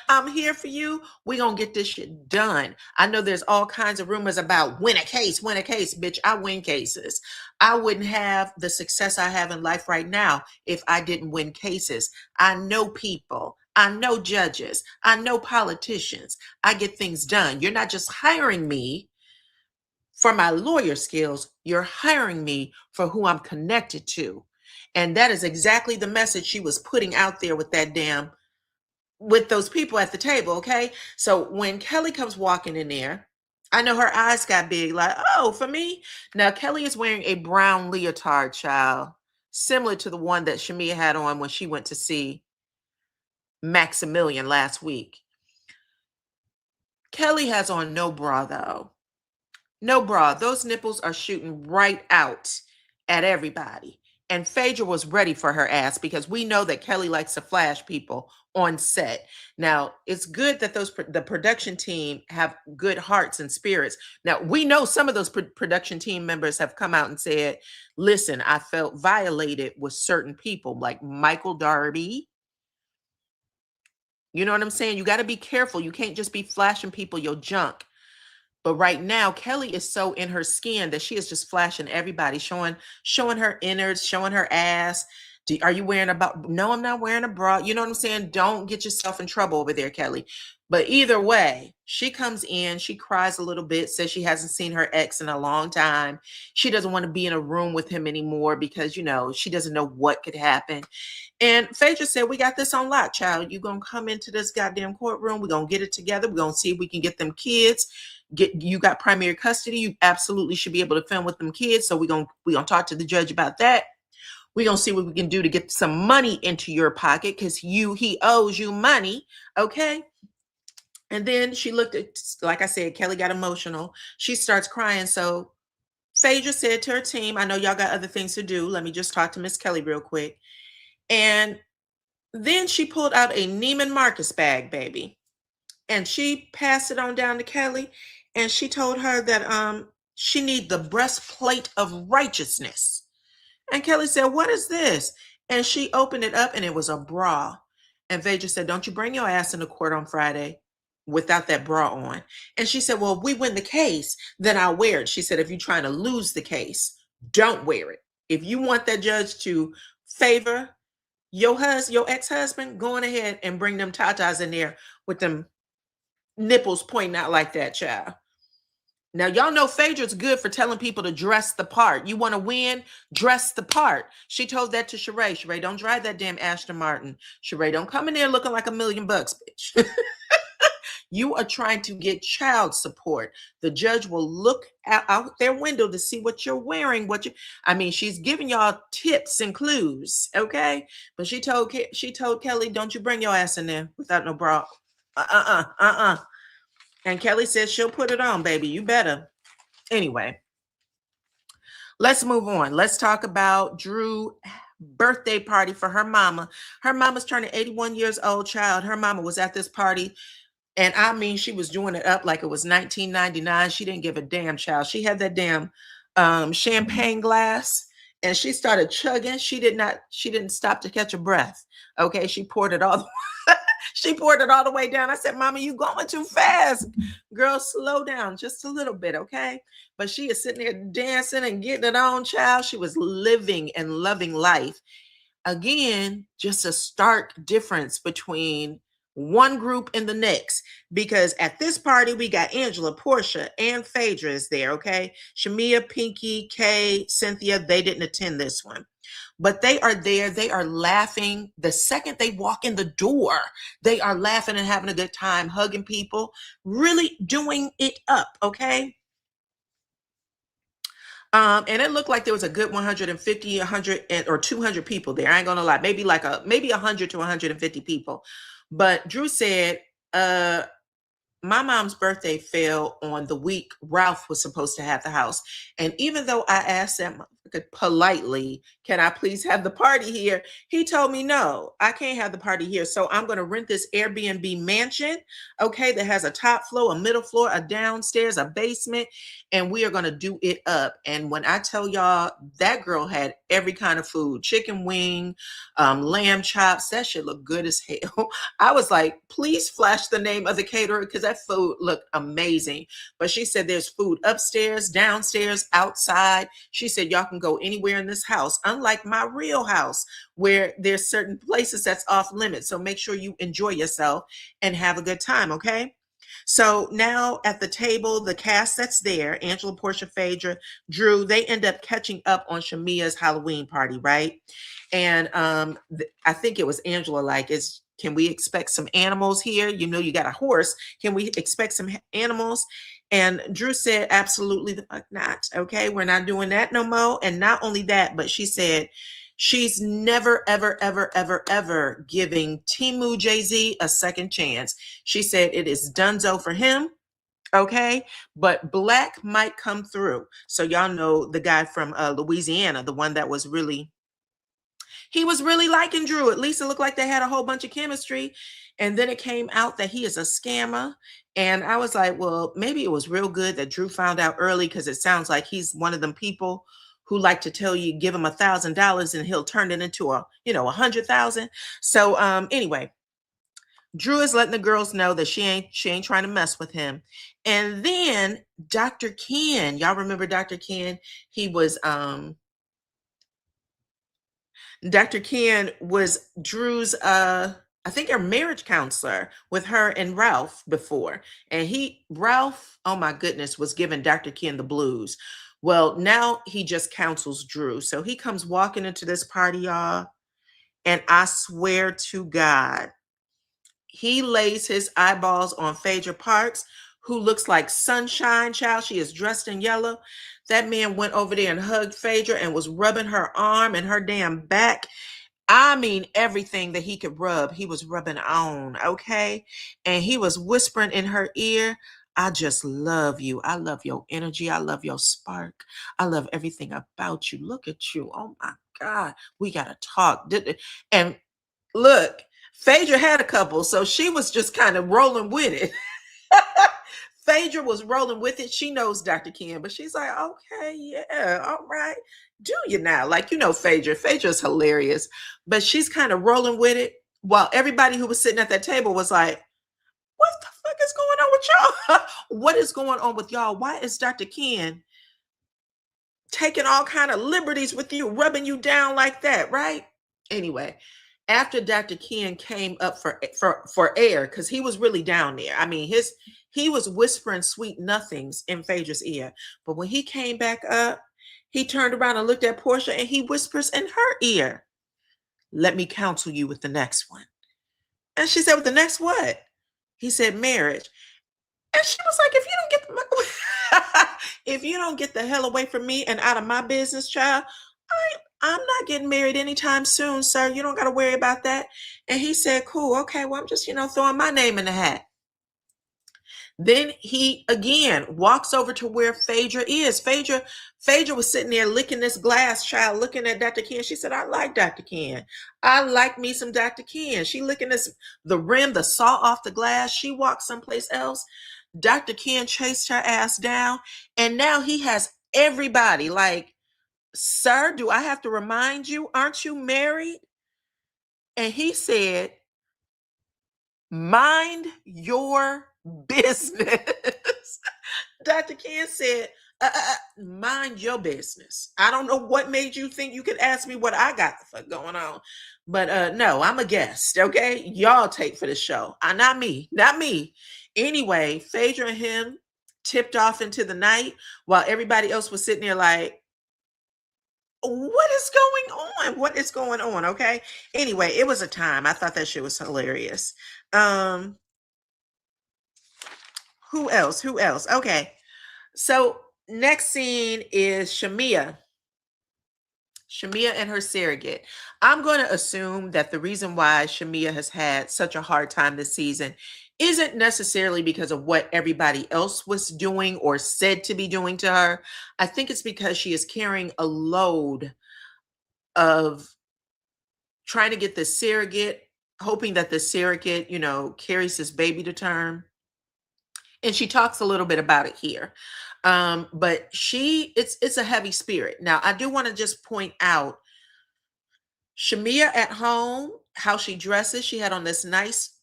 I'm here for you. We're going to get this shit done. I know there's all kinds of rumors about win a case, bitch. I win cases. I wouldn't have the success I have in life right now if I didn't win cases. I know people. I know judges. I know politicians. I get things done. You're not just hiring me for my lawyer skills. You're hiring me for who I'm connected to. And that is exactly the message she was putting out there with those people at the table, okay? So when Kelly comes walking in there, I know her eyes got big, like, oh, for me? Now, Kelly is wearing a brown leotard, child, similar to the one that Shamia had on when she went to see Maximilian last week. Kelly has on no bra, though. No bra. Those nipples are shooting right out at everybody. And Phaedra was ready for her ass because we know that Kelly likes to flash people on set. Now, it's good that the production team have good hearts and spirits. Now, we know some of those production team members have come out and said, listen, I felt violated with certain people like Michael Darby. You know what I'm saying? You got to be careful. You can't just be flashing people your junk. But right now, Kelly is so in her skin that she is just flashing everybody, showing her innards, showing her ass. Are you wearing a bra? No, I'm not wearing a bra. You know what I'm saying? Don't get yourself in trouble over there, Kelly. But either way, she comes in, she cries a little bit, says she hasn't seen her ex in a long time. She doesn't want to be in a room with him anymore because, you know, she doesn't know what could happen. And Phaedra said, we got this on lock, child. You're going to come into this goddamn courtroom. We're going to get it together. We're going to see if we can get them kids. You got primary custody. You absolutely should be able to film with them kids. So we're going to talk to the judge about that. We're going to see what we can do to get some money into your pocket because he owes you money. Okay. And then she looked at, like I said, Kelly got emotional. She starts crying. So Phaedra said to her team, I know y'all got other things to do. Let me just talk to Miss Kelly real quick. And then she pulled out a Neiman Marcus bag, baby. And she passed it on down to Kelly. And she told her that she need the breastplate of righteousness. And Kelly said, what is this? And she opened it up and it was a bra. And Phaedra said, don't you bring your ass into court on Friday without that bra on. And she said, well, if we win the case, then I'll wear it. She said, if you're trying to lose the case, don't wear it. If you want that judge to favor your ex-husband, go on ahead and bring them tatas in there with them nipples pointing out like that, child. Now, y'all know Phaedra's good for telling people to dress the part. You want to win? Dress the part. She told that to Sheree. Sheree, don't drive that damn Aston Martin. Sheree, don't come in there looking like $1 million, bitch. You are trying to get child support. The judge will look out their window to see what you're wearing. She's giving y'all tips and clues, okay? But she told Kelly, don't you bring your ass in there without no bra. And Kelly says she'll put it on, baby. You better. Anyway, let's move on. Let's talk about Drew's birthday party for her mama. Her mama's turning 81 years old, child. Her mama was at this party. And I mean, she was doing it up like it was 1999. She didn't give a damn, child. She had that damn champagne glass and she started chugging. She didn't stop to catch a breath. Okay. She poured it all the way down. I said, Mama, you going too fast. Girl, slow down just a little bit, okay? But she is sitting there dancing and getting it on, child. She was living and loving life. Again, just a stark difference between one group and the next, because at this party we got Angela, Portia, and Phaedra is there, okay? Shamia, Pinky, Kay, Cynthia, they didn't attend this one. But they are there. They are laughing. The second they walk in the door, they are laughing and having a good time, hugging people, really doing it up, okay? And it looked like there was a good 150, 100, or 200 people there. I ain't gonna lie, maybe 100 to 150 people. But Drew said, my mom's birthday fell on the week Ralph was supposed to have the house. And even though I asked him politely, can I please have the party here? He told me, no, I can't have the party here. So I'm going to rent this Airbnb mansion, okay, that has a top floor, a middle floor, a downstairs, a basement, and we are going to do it up. And when I tell y'all, that girl had every kind of food, chicken wing, lamb chops, that shit looked good as hell. I was like, please flash the name of the caterer because that food looked amazing. But she said there's food upstairs, downstairs, outside. She said y'all can go anywhere in this house, unlike my real house where there's certain places that's off limits. So make sure you enjoy yourself and have a good time, okay? So now at the table, the cast that's there, Angela, Portia, Phaedra, Drew, they end up catching up on Shamia's Halloween party, right? And I think it was Angela, can we expect some animals here? You know, you got a horse. Can we expect some animals? And Drew said, absolutely the fuck not. Okay, we're not doing that no more. And not only that, but she said she's never, ever, ever, ever, ever giving Timu Jay-Z a second chance. She said it is donezo for him. Okay, but Black might come through. So y'all know the guy from Louisiana, the one that was really, he was really liking Drew. At least it looked like they had a whole bunch of chemistry. And then it came out that he is a scammer. And I was like, well, maybe it was real good that Drew found out early because it sounds like he's one of them people who like to tell you, give him $1,000 and he'll turn it into 100,000. So anyway, Drew is letting the girls know that she ain't trying to mess with him. And then Dr. Ken, y'all remember Dr. Ken? He was Dr. Ken was Drew's I think her marriage counselor with her and Ralph before. And Ralph, oh my goodness, was giving Dr. Ken the blues. Well, now he just counsels Drew. So he comes walking into this party, y'all. And I swear to God, he lays his eyeballs on Phaedra Parks, who looks like sunshine, child. She is dressed in yellow. That man went over there and hugged Phaedra and was rubbing her arm and her damn back. I mean, everything that he could rub, he was rubbing on, okay? And he was whispering in her ear, I just love you. I love your energy. I love your spark. I love everything about you. Look at you. Oh my God. We got to talk. And look, Phaedra had a couple, so she was just kind of rolling with it. Phaedra was rolling with it. She knows Dr. Ken, but she's like, okay, yeah, all right. Do you now? Like, Phaedra. Phaedra's hilarious, but she's kind of rolling with it while everybody who was sitting at that table was like, what the fuck is going on with y'all? What is going on with y'all? Why is Dr. Ken taking all kind of liberties with you, rubbing you down like that, right? Anyway, after Dr. Ken came up for air, because he was really down there. I mean, he was whispering sweet nothings in Phaedra's ear. But when he came back up, he turned around and looked at Portia and he whispers in her ear, let me counsel you with the next one. And she said, with the next what? He said, marriage. And she was like, if you don't get the hell away from me and out of my business, child, I'm not getting married anytime soon, sir. You don't got to worry about that. And he said, cool. Okay. Well, I'm just, throwing my name in the hat. Then he again walks over to where Phaedra is. Phaedra was sitting there licking this glass, child, looking at Dr. Ken. She said, I like Dr. Ken. I like me some Dr. Ken. She licking the rim, the saw off the glass. She walked someplace else. Dr. Ken chased her ass down. And now he has everybody like, sir, do I have to remind you? Aren't you married? And he said, mind your business. Dr. Ken said, mind your business. I don't know what made you think you could ask me what I got the fuck going on. But no, I'm a guest, okay? Y'all take for the show. Not me. Anyway, Phaedra and him tipped off into the night while everybody else was sitting there like, what is going on? What is going on? Okay. Anyway, it was a time. I thought that shit was hilarious. Who else? Okay. So next scene is Shamia and her surrogate. I'm going to assume that the reason why Shamia has had such a hard time this season isn't necessarily because of what everybody else was doing or said to be doing to her. I think it's because she is carrying a load of trying to get the surrogate, hoping that the surrogate, carries this baby to term. And she talks a little bit about it here. But it's a heavy spirit. Now, I do want to just point out Shamia at home, how she dresses. She had on this nice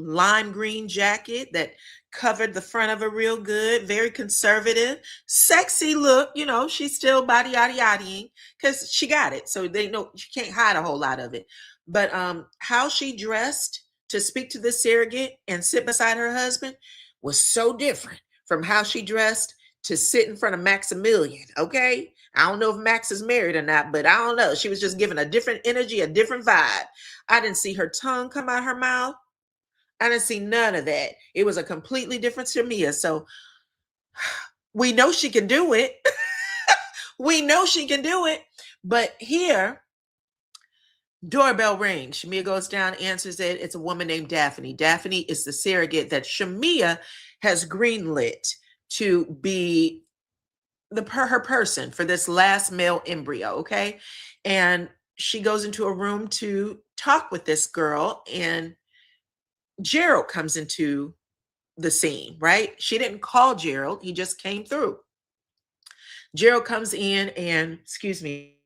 lime green jacket that covered the front of her real good, very conservative, sexy look. She's still body yaddy because she got it. So they know she can't hide a whole lot of it. But how she dressed to speak to the surrogate and sit beside her husband was so different from how she dressed to sit in front of Maximilian. Okay. I don't know if Max is married or not, but I don't know. She was just giving a different energy, a different vibe. I didn't see her tongue come out her mouth. I didn't see none of that. It was a completely different Shamia. So we know she can do it. We know she can do it. But here, doorbell rings. Shamia goes down, answers it. It's a woman named Daphne. Daphne is the surrogate that Shamia has greenlit to be her person for this last male embryo. Okay. And she goes into a room to talk with this girl, and Gerald comes into the scene, right? She didn't call Gerald. He just came through. Gerald comes in and, excuse me,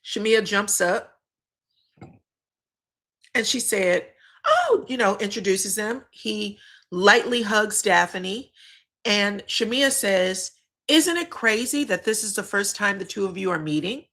Shamia jumps up and she said, oh, introduces them. He lightly hugs Daphne, and Shamia says, isn't it crazy that this is the first time the two of you are meeting?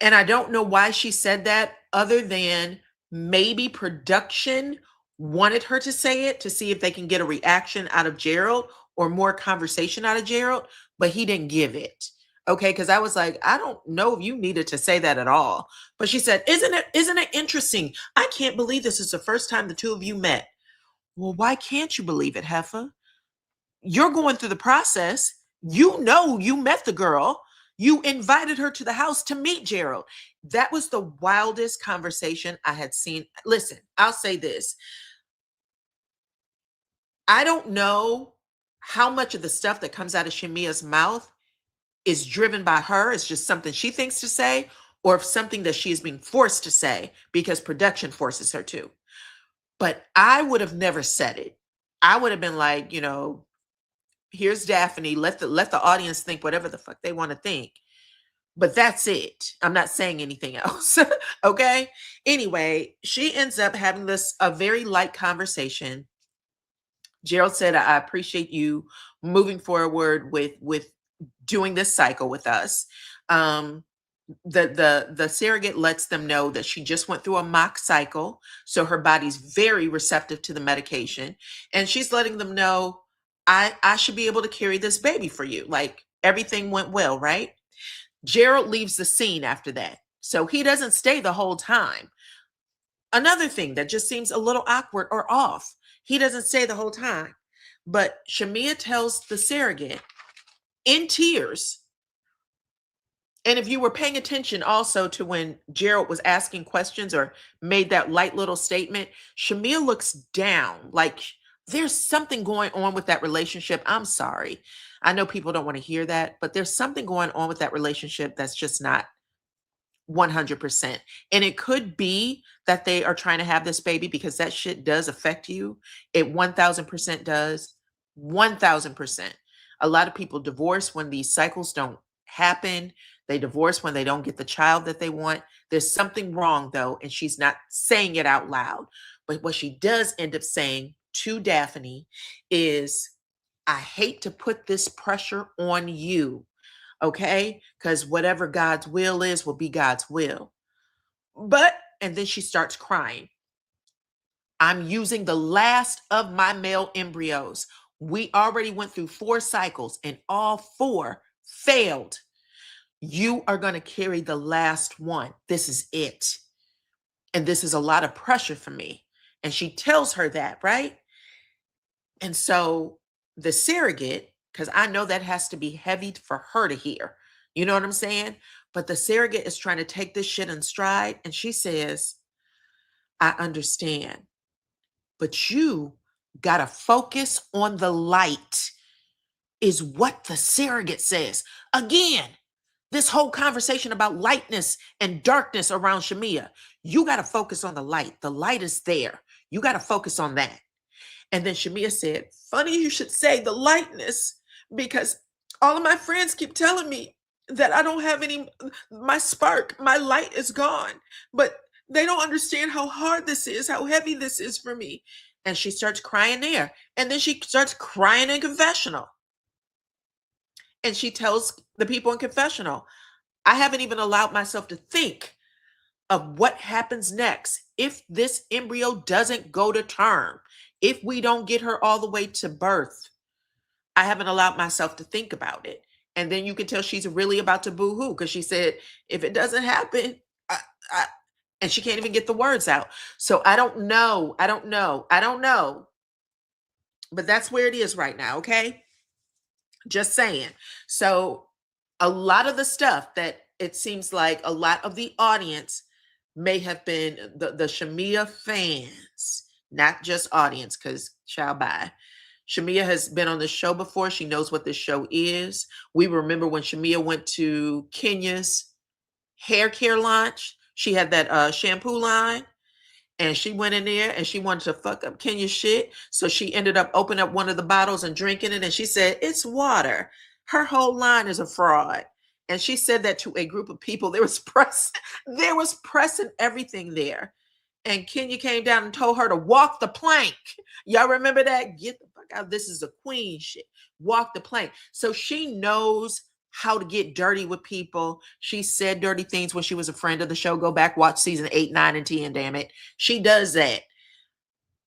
And I don't know why she said that, other than maybe production wanted her to say it to see if they can get a reaction out of Gerald or more conversation out of Gerald, but he didn't give it. Okay, because I was like, I don't know if you needed to say that at all. But she said, isn't it interesting? I can't believe this is the first time the two of you met. Well, why can't you believe it, Heffa? You're going through the process. You know, you met the girl. You invited her to the house to meet Gerald. That was the wildest conversation I had seen. Listen, I'll say this. I don't know how much of the stuff that comes out of Shamia's mouth is driven by her. It's just something she thinks to say, or if something that she is being forced to say because production forces her to. But I would have never said it. I would have been like, here's Daphne. Let the audience think whatever the fuck they want to think. But that's it. I'm not saying anything else. Okay. Anyway, she ends up having a very light conversation. Gerald said, I appreciate you moving forward with doing this cycle with us. The surrogate lets them know that she just went through a mock cycle, so her body's very receptive to the medication, and she's letting them know, I should be able to carry this baby for you. Like, everything went well, right? Gerald leaves the scene after that, so he doesn't stay the whole time. Another thing that just seems a little awkward or off, he doesn't stay the whole time. But Shamia tells the surrogate in tears, and if you were paying attention also to when Gerald was asking questions or made that light little statement, Shamia looks down like there's something going on with that relationship. I'm sorry. I know people don't want to hear that, but there's something going on with that relationship that's just not 100%. And it could be that they are trying to have this baby, because that shit does affect you. It 1000% does. 1000%. A lot of people divorce when these cycles don't happen. They divorce when they don't get the child that they want. There's something wrong, though, and she's not saying it out loud. But what she does end up saying to Daphne is, I hate to put this pressure on you, okay? Because whatever God's will is will be God's will. And then she starts crying. I'm using the last of my male embryos. We already went through 4 cycles and all 4 failed. You are going to carry the last one. This is it. And this is a lot of pressure for me. And she tells her that, right? And so the surrogate, because I know that has to be heavy for her to hear. You know what I'm saying? But the surrogate is trying to take this shit in stride. And she says, I understand, but you got to focus on the light, is what the surrogate says. Again, this whole conversation about lightness and darkness around Shamia, you got to focus on the light. The light is there. You got to focus on that. And then Shamia said, funny you should say the lightness, because all of my friends keep telling me that I don't have my spark, my light is gone. But they don't understand how hard this is, how heavy this is for me. And she starts crying there. And then she starts crying in confessional. And she tells the people in confessional, I haven't even allowed myself to think of what happens next if this embryo doesn't go to term, if we don't get her all the way to birth. I haven't allowed myself to think about it. And then you can tell she's really about to boo-hoo, because she said, if it doesn't happen, and she can't even get the words out. So I don't know. But that's where it is right now, okay? Just saying. So a lot of the stuff that it seems like a lot of the audience may have been the Shamia fans, not just audience, because child bye. Shamia has been on the show before. She knows what this show is. We remember when Shamia went to Kenya's hair care launch. She had that shampoo line, and she went in there and she wanted to fuck up Kenya's shit. So she ended up opening up one of the bottles and drinking it. And she said, it's water. Her whole line is a fraud. And she said that to a group of people. There was press and everything there. And Kenya came down and told her to walk the plank. Y'all remember that? Get the fuck out. This is a queen shit. Walk the plank. So she knows how to get dirty with people. She said dirty things when she was a friend of the show. Go back, watch season 8, 9, and 10, damn it. She does that.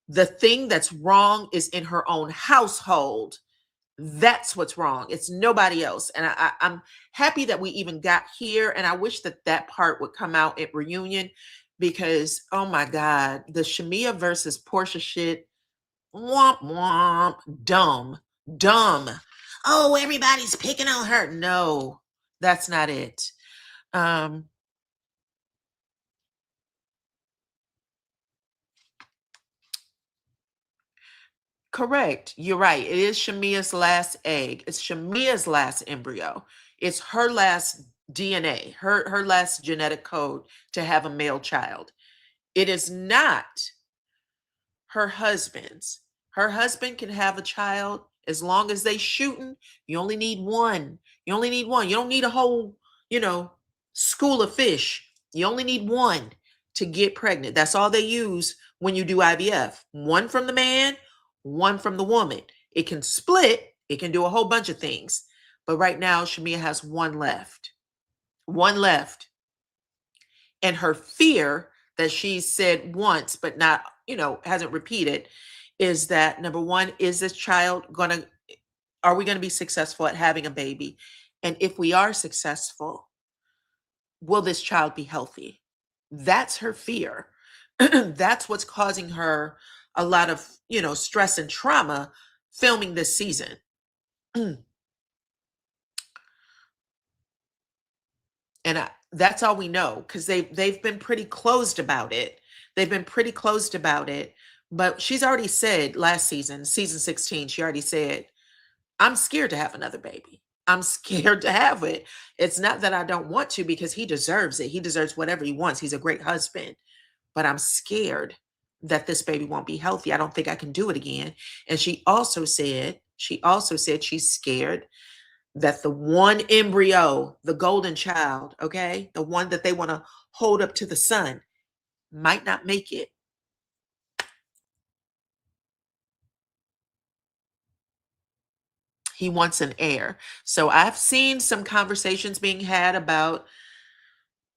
The thing that's wrong is in her own household. That's what's wrong. It's nobody else. And I'm happy that we even got here. And I wish that that part would come out at reunion because, oh my God, the Shamia versus Portia shit, womp womp, dumb, dumb. Oh, everybody's picking on her. No, that's not it. Correct. You're right. It is Shamia's last egg. It's Shamia's last embryo. It's her last DNA, her last genetic code to have a male child. It is not her husband's. Her husband can have a child as long as they shooting. You only need one. You only need one. You don't need a whole, school of fish. You only need one to get pregnant. That's all they use when you do IVF. One from the man, one from the woman. It can split. It can do a whole bunch of things. But right now, Shamia has one left. One left. And her fear that she said once, but not, hasn't repeated, is that number one, is this child are we going to be successful at having a baby? And if we are successful, will this child be healthy? That's her fear. That's what's causing her a lot of, stress and trauma filming this season. And that's all we know because they've been pretty closed about it. They've been pretty closed about it. But she's already said last season, season 16, she already said, I'm scared to have another baby. I'm scared to have it. It's not that I don't want to because he deserves it. He deserves whatever he wants. He's a great husband. But I'm scared that this baby won't be healthy. I don't think I can do it again. And she also said she's scared that the one embryo, the golden child, okay, the one that they want to hold up to the sun, might not make it. He wants an heir. So I've seen some conversations being had about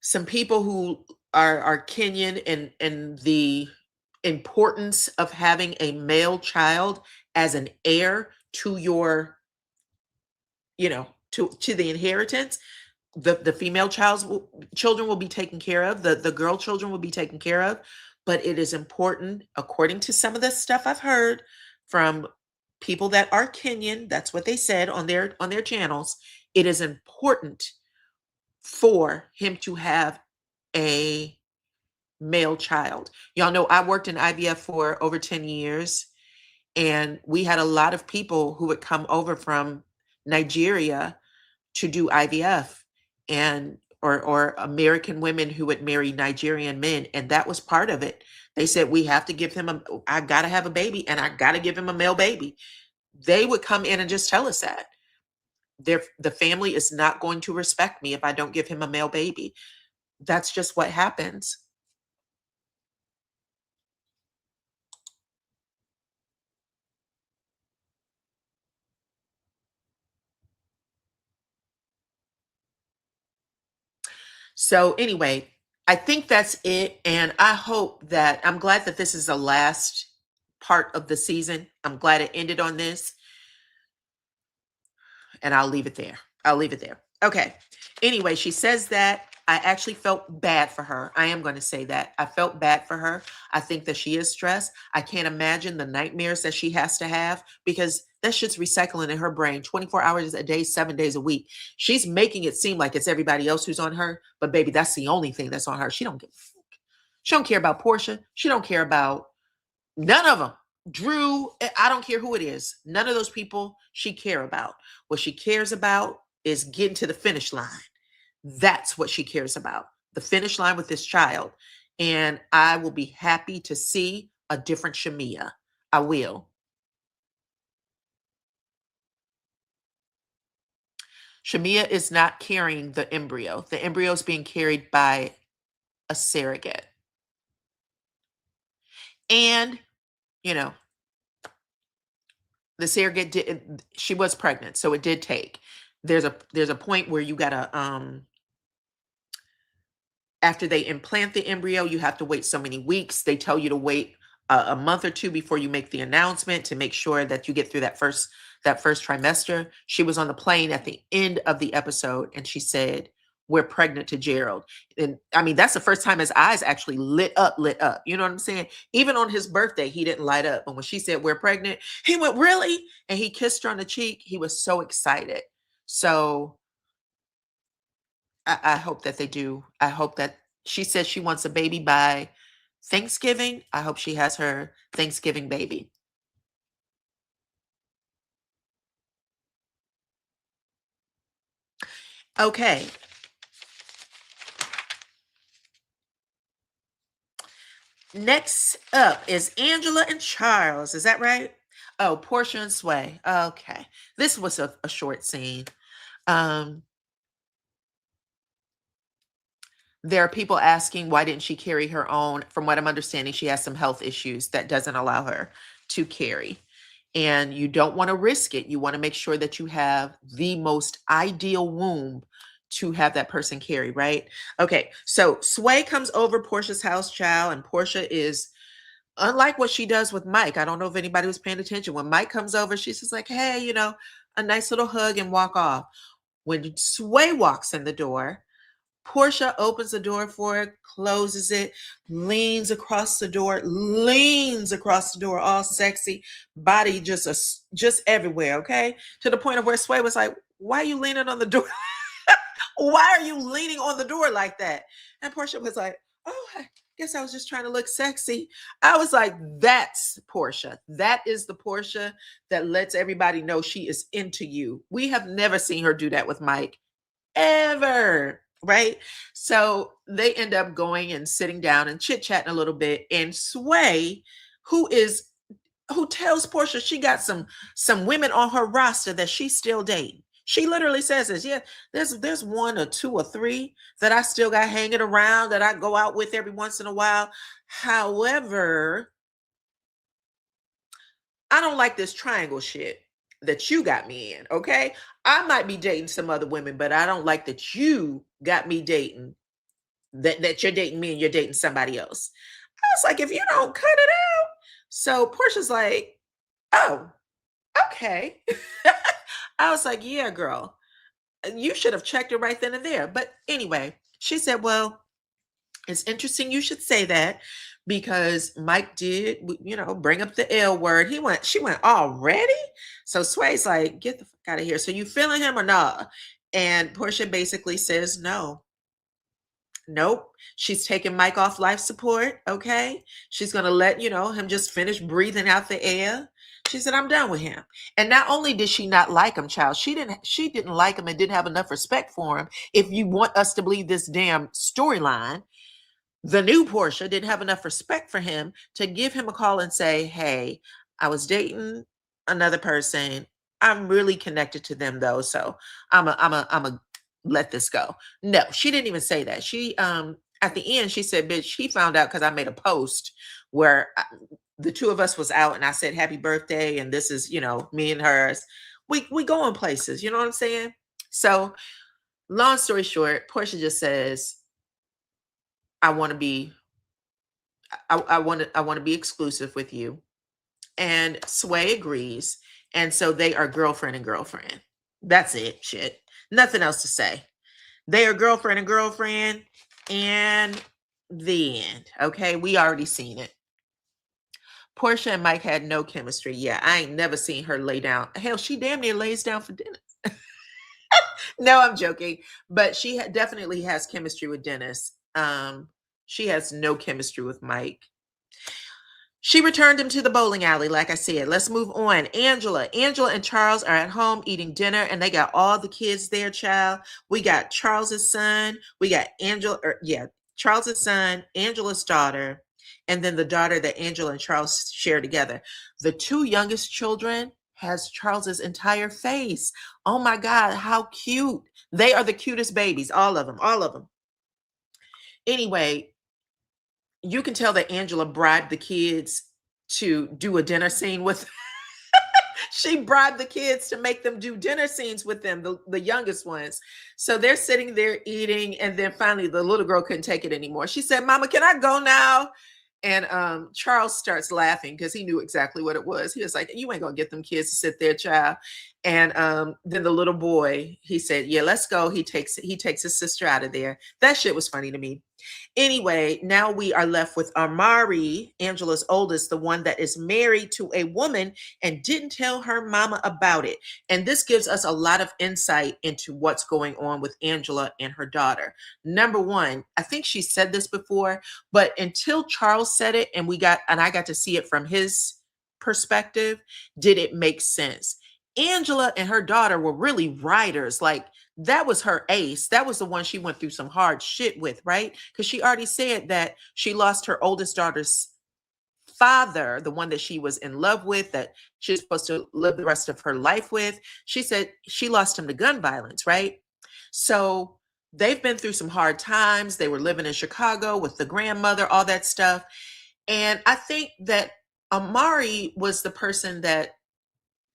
some people who are Kenyan and the importance of having a male child as an heir to your, to the inheritance. The female children will be taken care of. The girl children will be taken care of. But it is important, according to some of the stuff I've heard from people that are Kenyan, that's what they said on their channels. It is important for him to have a male child. Y'all know I worked in IVF for over 10 years, and we had a lot of people who would come over from Nigeria to do IVF, and or American women who would marry Nigerian men, and that was part of it. They said we have to give him I got to have a baby and I got to give him a male baby. They would come in and just tell us that the family is not going to respect me if I don't give him a male baby. That's just what happens. So anyway, I think that's it. And I'm glad that this is the last part of the season. I'm glad it ended on this. And I'll leave it there. I'll leave it there. Okay. Anyway, she says that I actually felt bad for her. I am going to say that. I felt bad for her. I think that she is stressed. I can't imagine the nightmares that she has to have because that shit's recycling in her brain 24 hours a day, 7 days a week. She's making it seem like it's everybody else who's on her, but baby, that's the only thing that's on her. She don't care about Portia. She don't care about none of them. Drew, I don't care who it is. None of those people she care about. What she cares about is getting to the finish line. That's what she cares about. The finish line with this child. And I will be happy to see a different Shamia. I will. Shamia is not carrying the embryo. The embryo is being carried by a surrogate. And, the surrogate she was pregnant, so it did take. there's a point where you gotta after they implant the embryo, you have to wait so many weeks. They tell you to wait a month or two before you make the announcement to make sure that you get through that first trimester. She was on the plane at the end of the episode and she said, "We're pregnant to Gerald." And I mean, that's the first time his eyes actually lit up, lit up. You know what I'm saying? Even on his birthday, he didn't light up. But when she said, "We're pregnant," he went, "Really?" And he kissed her on the cheek. He was so excited. So I hope that they do. I hope that she says she wants a baby by Thanksgiving. I hope she has her Thanksgiving baby. Okay. Next up is Angela and Charles. Is that right? Oh, Portia and Sway. Okay. This was a short scene. Um, there are people asking why didn't she carry her own? From what I'm understanding, she has some health issues that doesn't allow her to carry. And you don't want to risk it. You want to make sure that you have the most ideal womb to have that person carry, right? Okay, so Sway comes over Portia's house, child, and Portia is unlike what she does with Mike. I don't know if anybody was paying attention. When Mike comes over, she's just like, "Hey, a nice little hug and walk off." When Sway walks in the door, Portia opens the door for it, closes it, leans across the door, all sexy, body just everywhere, okay? To the point of where Sway was like, "Why are you leaning on the door? Why are you leaning on the door like that?" And Portia was like, "Oh, I guess I was just trying to look sexy." I was like, that's Portia. That is the Portia that lets everybody know she is into you. We have never seen her do that with Mike ever, right? So they end up going and sitting down and chit-chatting a little bit. And Sway, who tells Portia she got some women on her roster that she's still dating. She literally says this. Yeah, there's one or two or three that I still got hanging around that I go out with every once in a while. However, I don't like this triangle shit that you got me in, okay? I might be dating some other women, but I don't like that you got me dating, that you're dating me and you're dating somebody else. I was like, if you don't cut it out. So Portia's like, "Oh, okay." I was like, "Yeah, girl, you should have checked it right then and there." But anyway, she said, "Well, it's interesting you should say that because Mike did, bring up the L word." She went, "Already?" So Sway's like, "Get the fuck out of here. So you feeling him or not?" And Portia basically says, "No, nope." She's taking Mike off life support. Okay. She's going to let, him just finish breathing out the air. She said, "I'm done with him." And not only did she not like him, child, she didn't like him and didn't have enough respect for him. If you want us to believe this damn storyline, the new Portia didn't have enough respect for him to give him a call and say, "Hey, I was dating another person. I'm really connected to them though, so I'm a let this go." No, she didn't even say that. She at the end she said, "Bitch, he found out because I made a post where the two of us was out and I said happy birthday and this is me and hers. We go in places, you know what I'm saying?" So long story short, Portia just says, "I want to be I want to be exclusive with you." And Sway agrees. And so they are girlfriend and girlfriend. That's it. Shit. Nothing else to say. They are girlfriend and girlfriend. And the end. Okay. We already seen it. Portia and Mike had no chemistry. Yeah, I ain't never seen her lay down. Hell, she damn near lays down for dinner. No, I'm joking. But she definitely has chemistry with Dennis. She has no chemistry with Mike. She returned him to the bowling alley, like I said. Let's move on. Angela and Charles are at home eating dinner, and they got all the kids there, child. We got Charles's son. We got Charles's son, Angela's daughter, and then the daughter that Angela and Charles share together. The two youngest children has Charles's entire face. Oh my God, how cute. They are the cutest babies, all of them, all of them. Anyway, you can tell that Angela bribed the kids to do a dinner scene with She bribed the kids to make them do dinner scenes with them, the youngest ones. So they're sitting there eating, and then finally the little girl couldn't take it anymore. She said, "Mama, can I go now?" And Charles starts laughing because he knew exactly what it was. He was like, "You ain't gonna get them kids to sit there, child." And then the little boy, he said, "Yeah, let's go." He takes his sister out of there. That shit was funny to me. Anyway, now we are left with Amari, Angela's oldest, the one that is married to a woman and didn't tell her mama about it. And this gives us a lot of insight into what's going on with Angela and her daughter. Number one, I think she said this before, but until Charles said it and I got to see it from his perspective, did it make sense? Angela and her daughter were really riders. Like, that was her ace. That was the one she went through some hard shit with, right? Because she already said that she lost her oldest daughter's father, the one that she was in love with, that she's supposed to live the rest of her life with. She said she lost him to gun violence, right? So they've been through some hard times. They were living in Chicago with the grandmother, all that stuff. And I think that Amari was the person that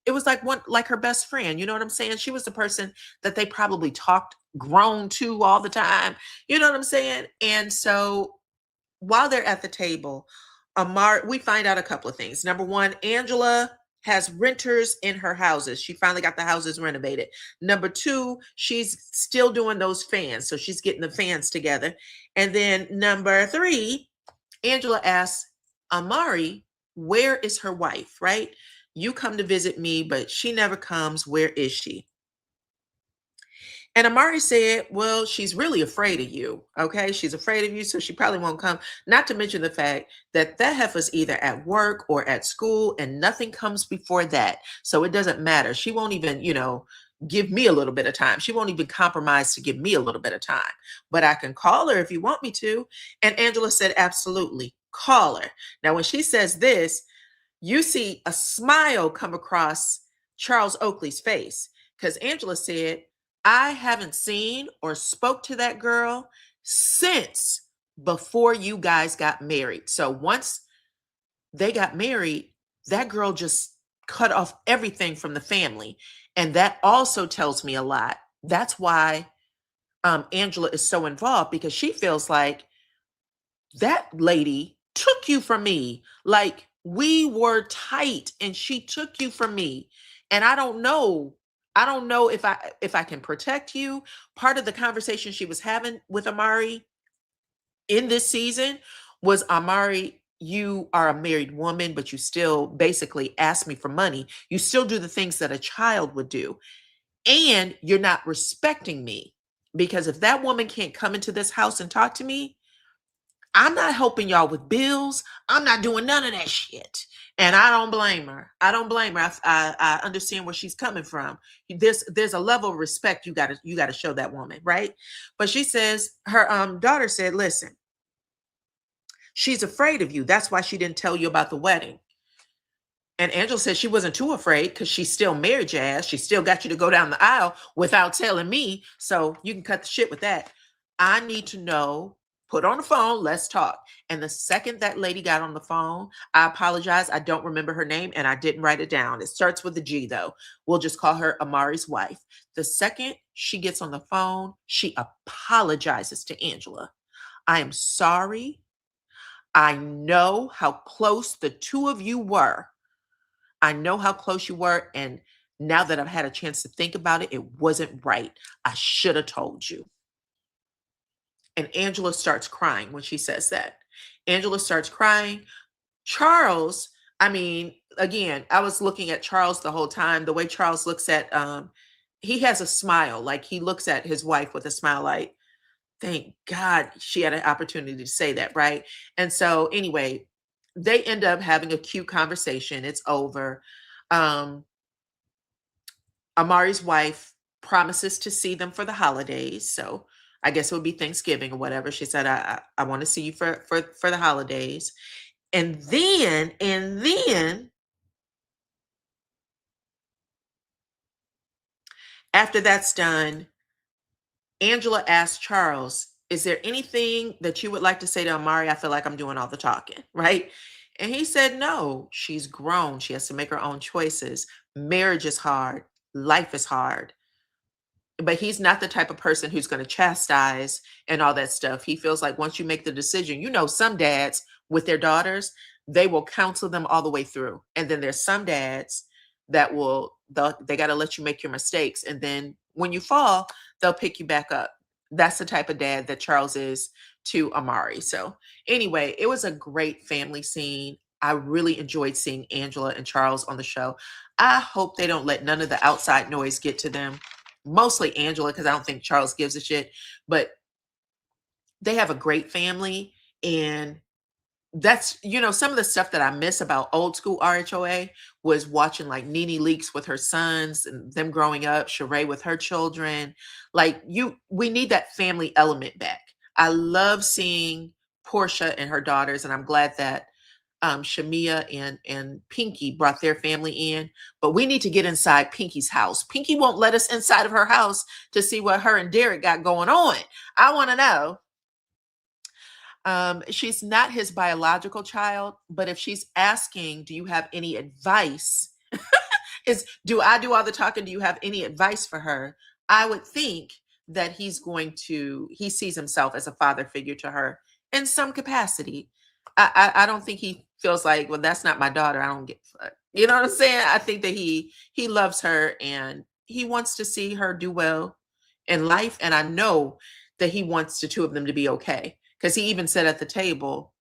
it was like her best friend. You know what I'm saying? She was the person that they probably talked grown to all the time. You know what I'm saying? And so while they're at the table, we find out a couple of things. Number one, Angela has renters in her houses. She finally got the houses renovated. Number two, she's still doing those fans. So she's getting the fans together. And then number three, Angela asks Amari, where is her wife, right? You come to visit me, but she never comes. Where is she? And Amari said, well, she's really afraid of you. Okay. She's afraid of you. So she probably won't come. Not to mention the fact that heifer's either at work or at school, and nothing comes before that. So it doesn't matter. She won't even, give me a little bit of time. She won't even compromise to give me a little bit of time, but I can call her if you want me to. And Angela said, absolutely, call her. Now, when she says this, you see a smile come across Charles Oakley's face, because Angela said, I haven't seen or spoke to that girl since before you guys got married. So once they got married, that girl just cut off everything from the family. And that also tells me a lot. That's why Angela is so involved, because she feels like that lady took you from me. Like, we were tight and she took you from me. And I don't know if I can protect you. Part of the conversation she was having with Amari in this season was, Amari, you are a married woman, but you still basically ask me for money. You still do the things that a child would do. And you're not respecting me, because if that woman can't come into this house and talk to me, I'm not helping y'all with bills. I'm not doing none of that shit. And I don't blame her. I don't blame her. I understand where she's coming from. There's a level of respect you gotta show that woman, right? But she says, her daughter said, listen, she's afraid of you. That's why she didn't tell you about the wedding. And Angela said she wasn't too afraid, because she still married your ass. She still got you to go down the aisle without telling me. So you can cut the shit with that. I need to know. Put on the phone, let's talk. And the second that lady got on the phone, I apologize, I don't remember her name and I didn't write it down. It starts with a G though. We'll just call her Amari's wife. The second she gets on the phone, she apologizes to Angela. I am sorry. I know how close the two of you were. I know how close you were. And now that I've had a chance to think about it, it wasn't right. I should have told you. And Angela starts crying when she says that. Angela starts crying. Charles, I mean, again, I was looking at Charles the whole time. The way Charles looks at, he has a smile. Like, he looks at his wife with a smile like, thank God she had an opportunity to say that, right? And so anyway, they end up having a cute conversation. It's over. Amari's wife promises to see them for the holidays. So I guess it would be Thanksgiving or whatever. She said, I want to see you for the holidays. And then after that's done, Angela asked Charles, is there anything that you would like to say to Amari? I feel like I'm doing all the talking, right? And he said, no, she's grown. She has to make her own choices. Marriage is hard. Life is hard. But he's not the type of person who's going to chastise and all that stuff. He feels like once you make the decision, some dads with their daughters, they will counsel them all the way through. And then there's some dads that they got to let you make your mistakes. And then when you fall, they'll pick you back up. That's the type of dad that Charles is to Amari. So anyway, it was a great family scene. I really enjoyed seeing Angela and Charles on the show. I hope they don't let none of the outside noise get to them. Mostly Angela, because I don't think Charles gives a shit. But they have a great family. And that's, some of the stuff that I miss about old school RHOA was watching like Nene Leakes with her sons and them growing up, Sheree with her children. Like we need that family element back. I love seeing Portia and her daughters, and I'm glad that Shamia and Pinky brought their family in, but we need to get inside Pinky's house. Pinky won't let us inside of her house to see what her and Derek got going on. I want to know. She's not his biological child, but if she's asking, do you have any advice? Do I do all the talking? Do you have any advice for her? I would think that he sees himself as a father figure to her in some capacity. I don't think he feels like, well, that's not my daughter. I don't give a fuck. You know what I'm saying? I think that he loves her and he wants to see her do well in life. And I know that he wants the two of them to be okay. Because he even said at the table,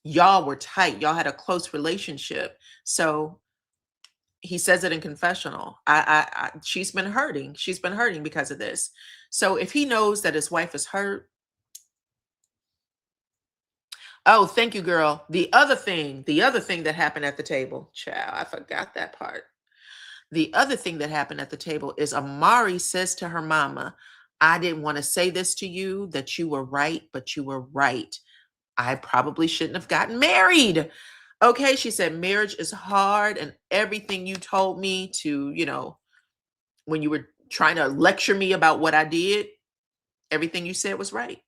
y'all were tight. Y'all had a close relationship. So he says it in confessional. She's been hurting. She's been hurting because of this. So if he knows that his wife is hurt. Oh, thank you, girl. The other thing that happened at the table, child, I forgot that part. The other thing that happened at the table is Amari says to her mama, I didn't want to say this to you, that you were right, but you were right. I probably shouldn't have gotten married. Okay, she said, marriage is hard, and everything you told me to, when you were trying to lecture me about what I did, everything you said was right.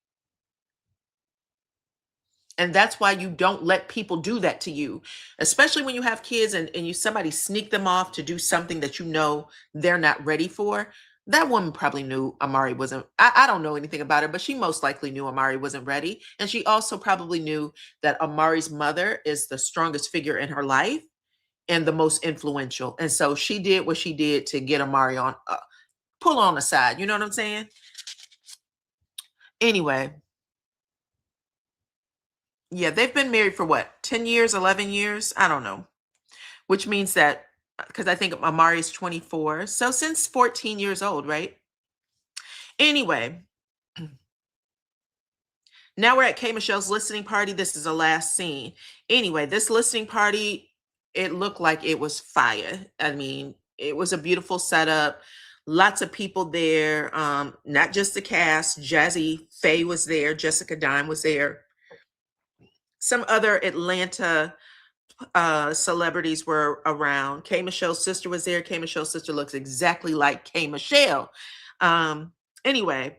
And that's why you don't let people do that to you, especially when you have kids and somebody sneak them off to do something that they're not ready for. That woman probably knew Amari wasn't, I don't know anything about her, but she most likely knew Amari wasn't ready. And she also probably knew that Amari's mother is the strongest figure in her life and the most influential. And so she did what she did to get Amari on, pull on the side. You know what I'm saying? Anyway. Yeah, they've been married for what, 10 years, 11 years? I don't know. Which means that, because I think Amari's 24. So since 14 years old, right? Anyway, now we're at K. Michelle's listening party. This is the last scene. Anyway, this listening party, it looked like it was fire. I mean, it was a beautiful setup. Lots of people there. Not just the cast. Jazzy Faye was there. Jessica Dime was there. Some other Atlanta celebrities were around. K. Michelle's sister was there. K. Michelle's sister looks exactly like K. Michelle. Anyway,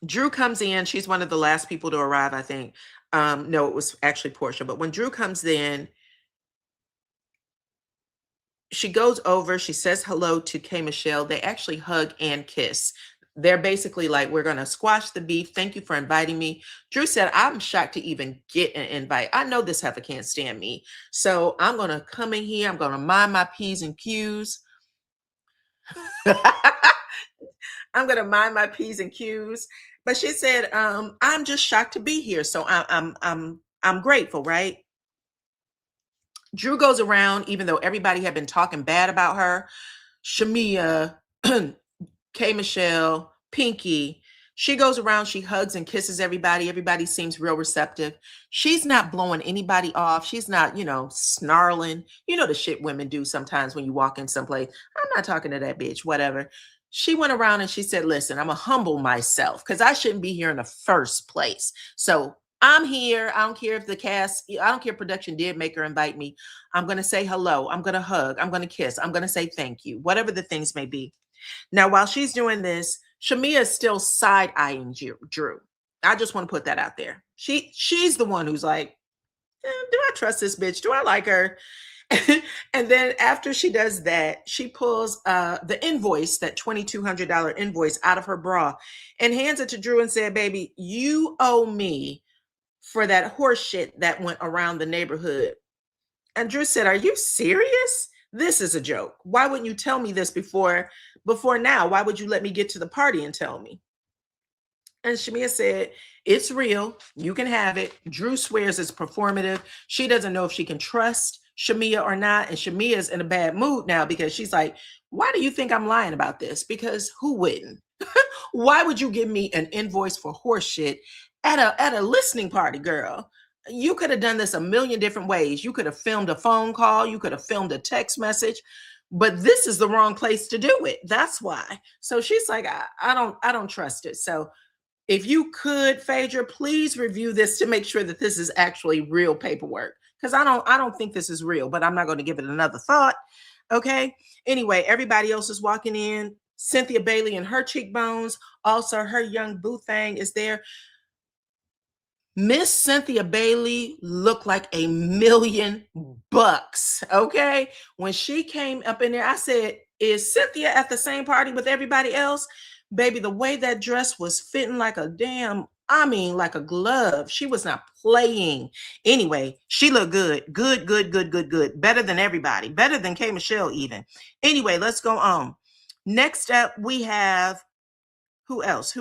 Drew comes in. She's one of the last people to arrive, I think. No, it was actually Portia. But when Drew comes in, she goes over. She says hello to K. Michelle. They actually hug and kiss. They're basically like, we're going to squash the beef. Thank you for inviting me. Drew said, I'm shocked to even get an invite. I know this heifer can't stand me. So I'm going to come in here. I'm going to mind my P's and Q's. I'm going to mind my P's and Q's. But she said, I'm just shocked to be here. So I'm grateful, right? Drew goes around, even though everybody had been talking bad about her. Shamia, K. Michelle, Pinky, she goes around, she hugs and kisses everybody. Everybody seems real receptive. She's not blowing anybody off. She's not, snarling. You know the shit women do sometimes when you walk in someplace. I'm not talking to that bitch, whatever. She went around and she said, listen, I'm going to humble myself because I shouldn't be here in the first place. So I'm here. I don't care if I don't care if production did make her invite me. I'm going to say hello. I'm going to hug. I'm going to kiss. I'm going to say thank you, whatever the things may be. Now, while she's doing this, Shamia is still side-eyeing Drew. I just want to put that out there. She's the one who's like, do I trust this bitch? Do I like her? And then after she does that, she pulls the invoice, that $2,200 invoice, out of her bra and hands it to Drew and said, baby, you owe me for that horse shit that went around the neighborhood. And Drew said, are you serious? This is a joke. Why wouldn't you tell me this before now? Why would you let me get to the party and tell me? And Shamia said, it's real. You can have it. Drew swears it's performative. She doesn't know if she can trust Shamia or not. And Shamia's in a bad mood now because she's like, why do you think I'm lying about this? Because who wouldn't? Why would you give me an invoice for horse shit at a listening party, girl? You could have done this a million different ways. You could have filmed a phone call. You could have filmed a text message. But this is the wrong place to do it. That's why. So she's like, I don't trust it. So if you could, Phaedra, please review this to make sure that this is actually real paperwork. Because I don't think this is real, but I'm not going to give it another thought. Okay. Anyway, everybody else is walking in. Cynthia Bailey and her cheekbones. Also, her young boo thing is there. Miss Cynthia Bailey looked like $1,000,000. Okay. When she came up in there, I said, is Cynthia at the same party with everybody else? Baby, the way that dress was fitting like a like a glove. She was not playing. Anyway, she looked good. Good. Better than everybody. Better than K. Michelle even. Anyway, let's go on. Next up, we have, who else?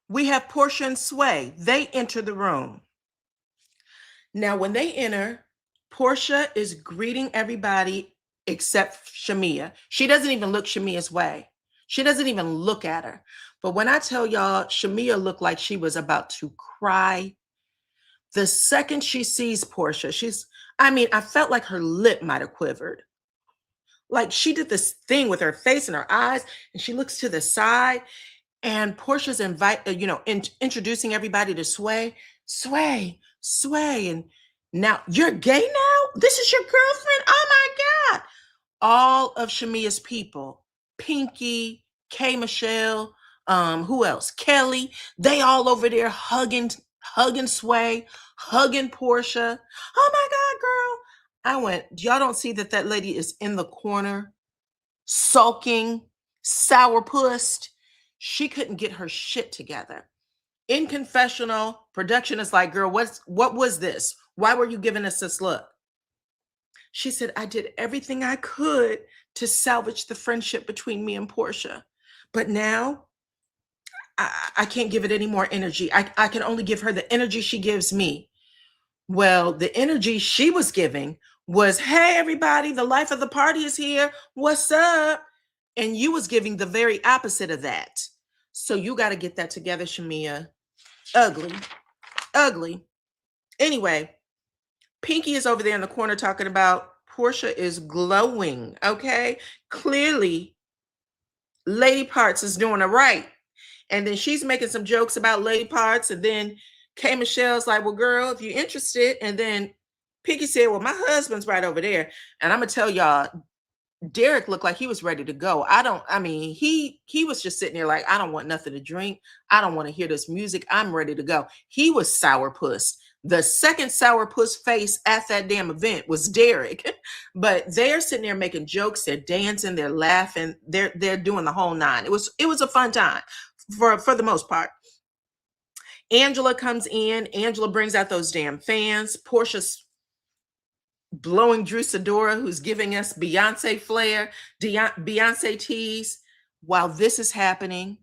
We have Portia and Sway. They enter the room. Now, when they enter, Portia is greeting everybody except Shamia. She doesn't even look Shamia's way. She doesn't even look at her. But when I tell y'all, Shamia looked like she was about to cry. The second she sees Portia, I felt like her lip might have quivered. Like she did this thing with her face and her eyes, and she looks to the side, and Portia's introducing everybody to Sway. And now you're gay now? This is your girlfriend? Oh my God. All of Shamia's people, Pinky, K. Michelle, who else? Kelly, they all over there hugging Sway, hugging Portia. Oh my God, girl. I went, y'all don't see that lady is in the corner, sulking, sourpussed. She couldn't get her shit together. In confessional, production is like, girl, what was this? Why were you giving us this look? She said, I did everything I could to salvage the friendship between me and Portia. But now I can't give it any more energy. I can only give her the energy she gives me. Well, the energy she was giving was, hey, everybody, the life of the party is here. What's up? And you was giving the very opposite of that. So you got to get that together, Shamia. Ugly. Anyway, Pinky is over there in the corner talking about Portia is glowing, okay? Clearly, Lady Parts is doing it right. And then she's making some jokes about Lady Parts, and then K. Michelle's like, well, girl, if you're interested. And then Pinky said, well, my husband's right over there. And I'm going to tell y'all, Derek looked like he was ready to go. He was just sitting there like, I don't want nothing to drink. I don't want to hear this music. I'm ready to go. He was sourpuss. The second sourpuss face at that damn event was Derek. But they're sitting there making jokes. They're dancing. They're laughing. They're doing the whole nine. It was a fun time for the most part. Angela comes in. Angela brings out those damn fans. Portia's blowing Drew Sidora, who's giving us Beyonce flair, Beyonce tease. While this is happening,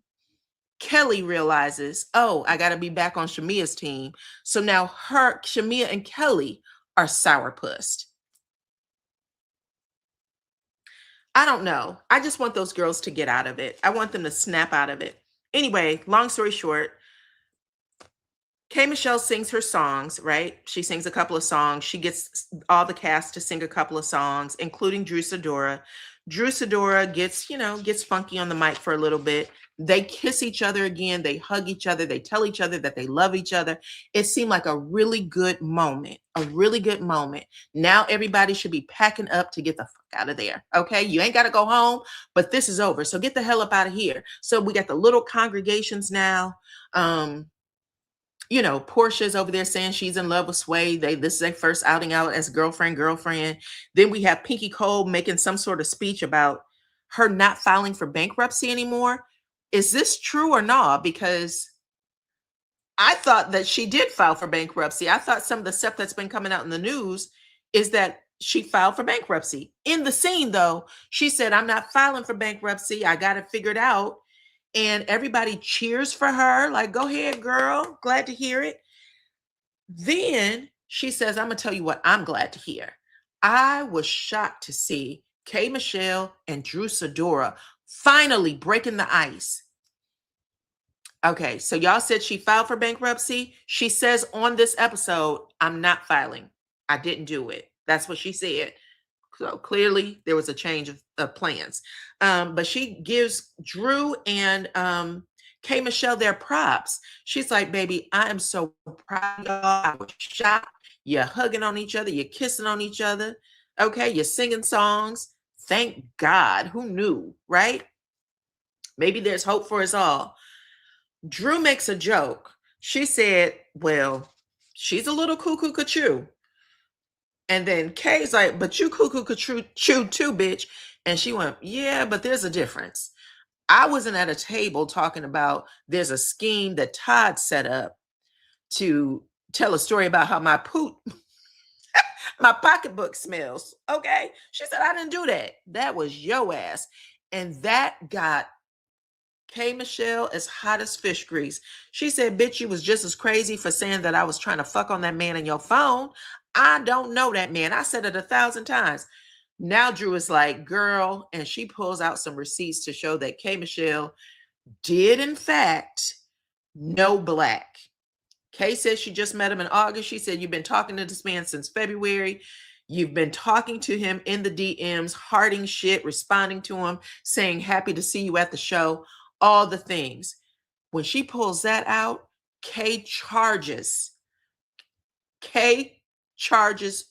Kelly realizes, oh, I got to be back on Shamia's team. So now Shamia and Kelly are sourpussed. I don't know. I just want those girls to get out of it. I want them to snap out of it. Anyway, long story short, K. Michelle sings her songs, right? She sings a couple of songs. She gets all the cast to sing a couple of songs, including Drew Sidora. Drew Sidora gets funky on the mic for a little bit. They kiss each other again. They hug each other. They tell each other that they love each other. It seemed like a really good moment. Now everybody should be packing up to get the fuck out of there. Okay. You ain't got to go home, but this is over. So get the hell up out of here. So we got the little congregations now. you know, Portia's over there saying she's in love with Sway. This is their first outing out as girlfriend. Then we have Pinky Cole making some sort of speech about her not filing for bankruptcy anymore. Is this true or not? Because I thought that she did file for bankruptcy. I thought some of the stuff that's been coming out in the news is that she filed for bankruptcy. In the scene, though, she said, I'm not filing for bankruptcy. I got it figured out. And everybody cheers for her. Like, go ahead, girl. Glad to hear it. Then she says, I'm going to tell you what I'm glad to hear. I was shocked to see K. Michelle and Drew Sidora finally breaking the ice. Okay, so y'all said she filed for bankruptcy. She says on this episode, I'm not filing. I didn't do it. That's what she said. So clearly there was a change of plans. But she gives Drew and K. Michelle their props. She's like, baby, I am so proud of y'all. I was shocked. You're hugging on each other. You're kissing on each other. Okay, you're singing songs. Thank God. Who knew, right? Maybe there's hope for us all. Drew makes a joke. She said, well, she's a little cuckoo cuckoo. And then Kay's like, but you cuckoo cuckoo too, bitch. And she went, yeah, but there's a difference. I wasn't at a table talking about there's a scheme that Todd set up to tell a story about how my pocketbook smells. Okay. She said, I didn't do that. That was your ass. And that got K. Michelle as hot as fish grease. She said, bitch, you was just as crazy for saying that I was trying to fuck on that man in your phone. I don't know that man. I said it 1,000 times. Now Drew is like, girl, and she pulls out some receipts to show that K. Michelle did, in fact, know Black. Kay says she just met him in August. She said, you've been talking to this man since February. You've been talking to him in the DMs, hearting shit, responding to him, saying, happy to see you at the show, all the things. When she pulls that out, Kay charges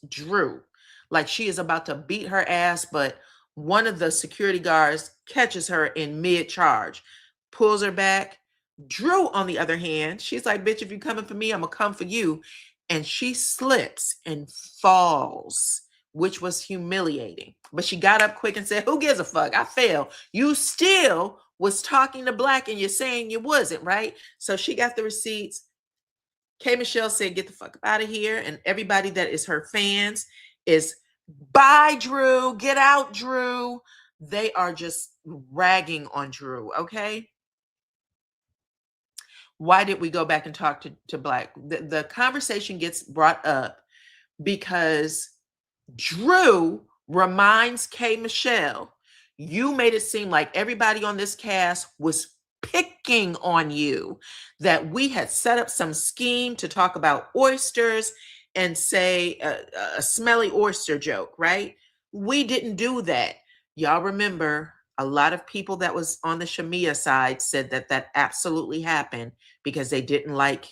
Drew like she is about to beat her ass, but one of the security guards catches her in mid-charge, pulls her back. Drew, on the other hand, she's like, bitch, if you're coming for me, I'm gonna come for you. And she slips and falls, which was humiliating. But she got up quick and said, who gives a fuck? I fell. You still was talking to Black and you're saying you wasn't, right? So she got the receipts. K. Michelle said, get the fuck out of here. And everybody that is her fans is, bye, Drew. Get out, Drew. They are just ragging on Drew, okay? Why did we go back and talk to Black? The conversation gets brought up because Drew reminds K. Michelle, you made it seem like everybody on this cast was picking on you, that we had set up some scheme to talk about oysters and say a smelly oyster joke, right? We didn't do that. Y'all remember a lot of people that was on the Shamia side said that that absolutely happened because they didn't like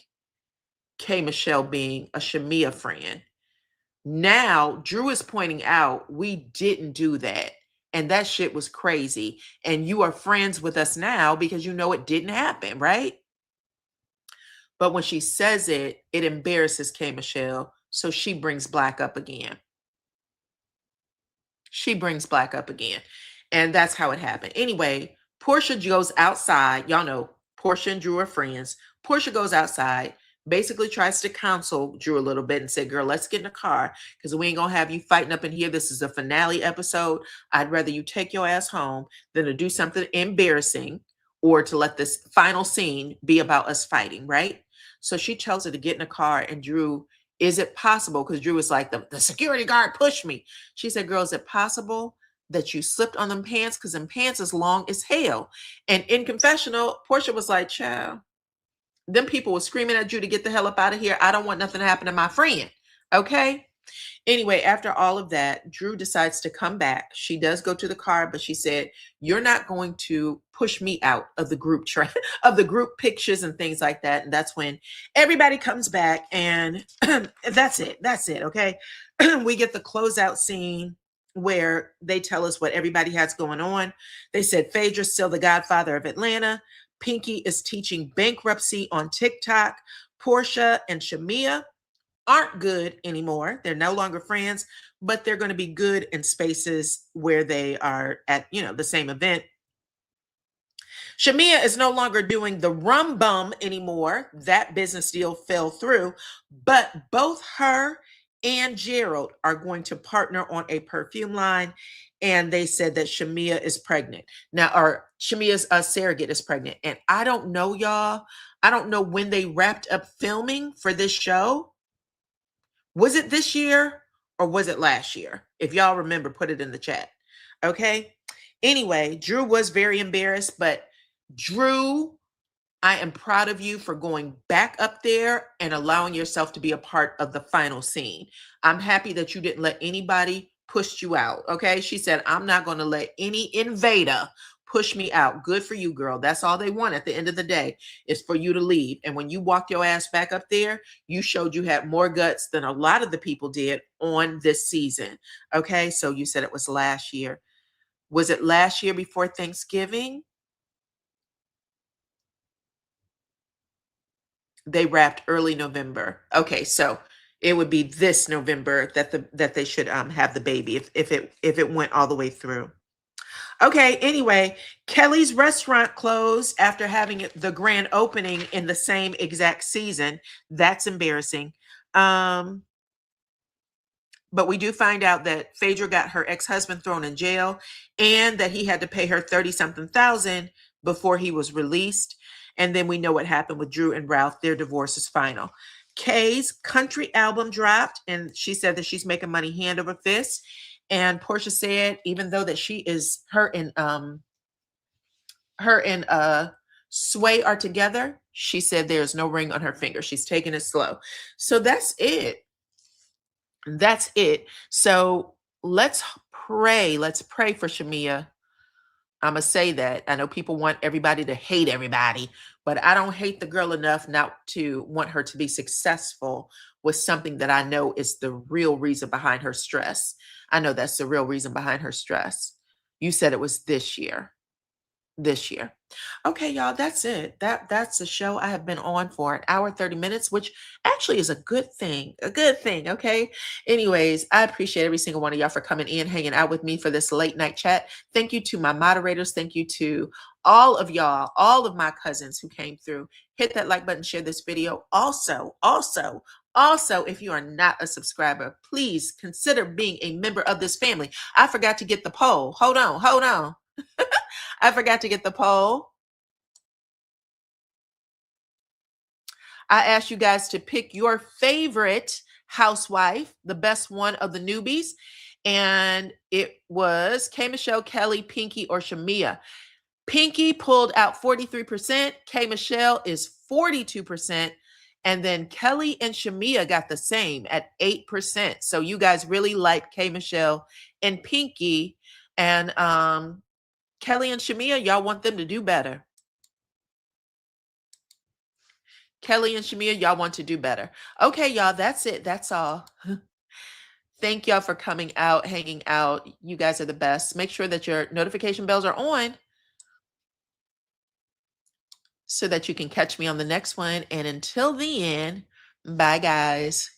K. Michelle being a Shamia friend. Now, Drew is pointing out we didn't do that. And that shit was crazy. And you are friends with us now because you know it didn't happen, right? But when she says it, it embarrasses K. Michelle. So she brings Black up again. She brings Black up again. And that's how it happened. Anyway, Portia goes outside. Y'all know Portia and Drew are friends. Portia goes outside, basically tries to counsel Drew a little bit and said, girl, let's get in the car because we ain't going to have you fighting up in here. This is a finale episode. I'd rather you take your ass home than to do something embarrassing or to let this final scene be about us fighting, right? So she tells her to get in the car, and Drew, is it possible? Because Drew was like, the security guard pushed me. She said, girl, is it possible that you slipped on them pants? Because them pants is long as hell. And in confessional, Portia was like, child, them people were screaming at you to get the hell up out of here. I don't want nothing to happen to my friend. Okay. Anyway, after all of that, Drew decides to come back. She does go to the car, but she said, you're not going to push me out of the group of the group pictures and things like that. And that's when everybody comes back, and that's it. That's it. Okay. We get the closeout scene where they tell us what everybody has going on. They said Phaedra's still the godfather of Atlanta. Pinky is teaching bankruptcy on TikTok. Portia and Shamia aren't good anymore. They're no longer friends, but they're going to be good in spaces where they are at, the same event. Shamia is no longer doing the rum bum anymore. That business deal fell through, but both her and Gerald are going to partner on a perfume line. And they said that Shamia is pregnant now, or Shamia's surrogate is pregnant. And I don't know, y'all. I don't know when they wrapped up filming for this show. Was it this year or was it last year? If y'all remember, put it in the chat. Okay. Anyway, Drew was very embarrassed, but Drew, I am proud of you for going back up there and allowing yourself to be a part of the final scene. I'm happy that you didn't let anybody push you out. Okay. She said, I'm not going to let any invader push me out. Good for you, girl. That's all they want at the end of the day is for you to leave. And when you walked your ass back up there, you showed you had more guts than a lot of the people did on this season. Okay. So you said it was last year. Was it last year before Thanksgiving? They wrapped early November. Okay, so it would be this November that they should have the baby if it went all the way through. Okay, anyway, Kelly's restaurant closed after having the grand opening in the same exact season. That's embarrassing. But we do find out that Phaedra got her ex-husband thrown in jail and that he had to pay her 30-something thousand before he was released. And then we know what happened with Drew and Ralph. Their divorce is final. Kay's country album dropped, and she said that she's making money hand over fist. And Portia said, even though that she is her and Sway are together, she said there's no ring on her finger. She's taking it slow. So that's it. That's it. So let's pray. Let's pray for Shamia. I'm going to say that. I know people want everybody to hate everybody, but I don't hate the girl enough not to want her to be successful with something that I know is the real reason behind her stress. I know that's the real reason behind her stress. You said it was this year. This year. Okay, y'all, that's it. That's a show I have been on for an hour, 30 minutes, which actually is a good thing. A good thing, okay? Anyways, I appreciate every single one of y'all for coming in, hanging out with me for this late night chat. Thank you to my moderators. Thank you to all of y'all, all of my cousins who came through. Hit that like button, share this video. Also, if you are not a subscriber, please consider being a member of this family. I forgot to get the poll. Hold on. I forgot to get the poll. I asked you guys to pick your favorite housewife, the best one of the newbies. And it was K. Michelle, Kelly, Pinky, or Shamia. Pinky pulled out 43%. K. Michelle is 42%. And then Kelly and Shamia got the same at 8%. So you guys really like K. Michelle and Pinky. And Kelly and Shamia, y'all want them to do better. Kelly and Shamia, y'all want to do better. Okay, y'all, that's it. That's all. Thank y'all for coming out, hanging out. You guys are the best. Make sure that your notification bells are on so that you can catch me on the next one. And until the end, bye, guys.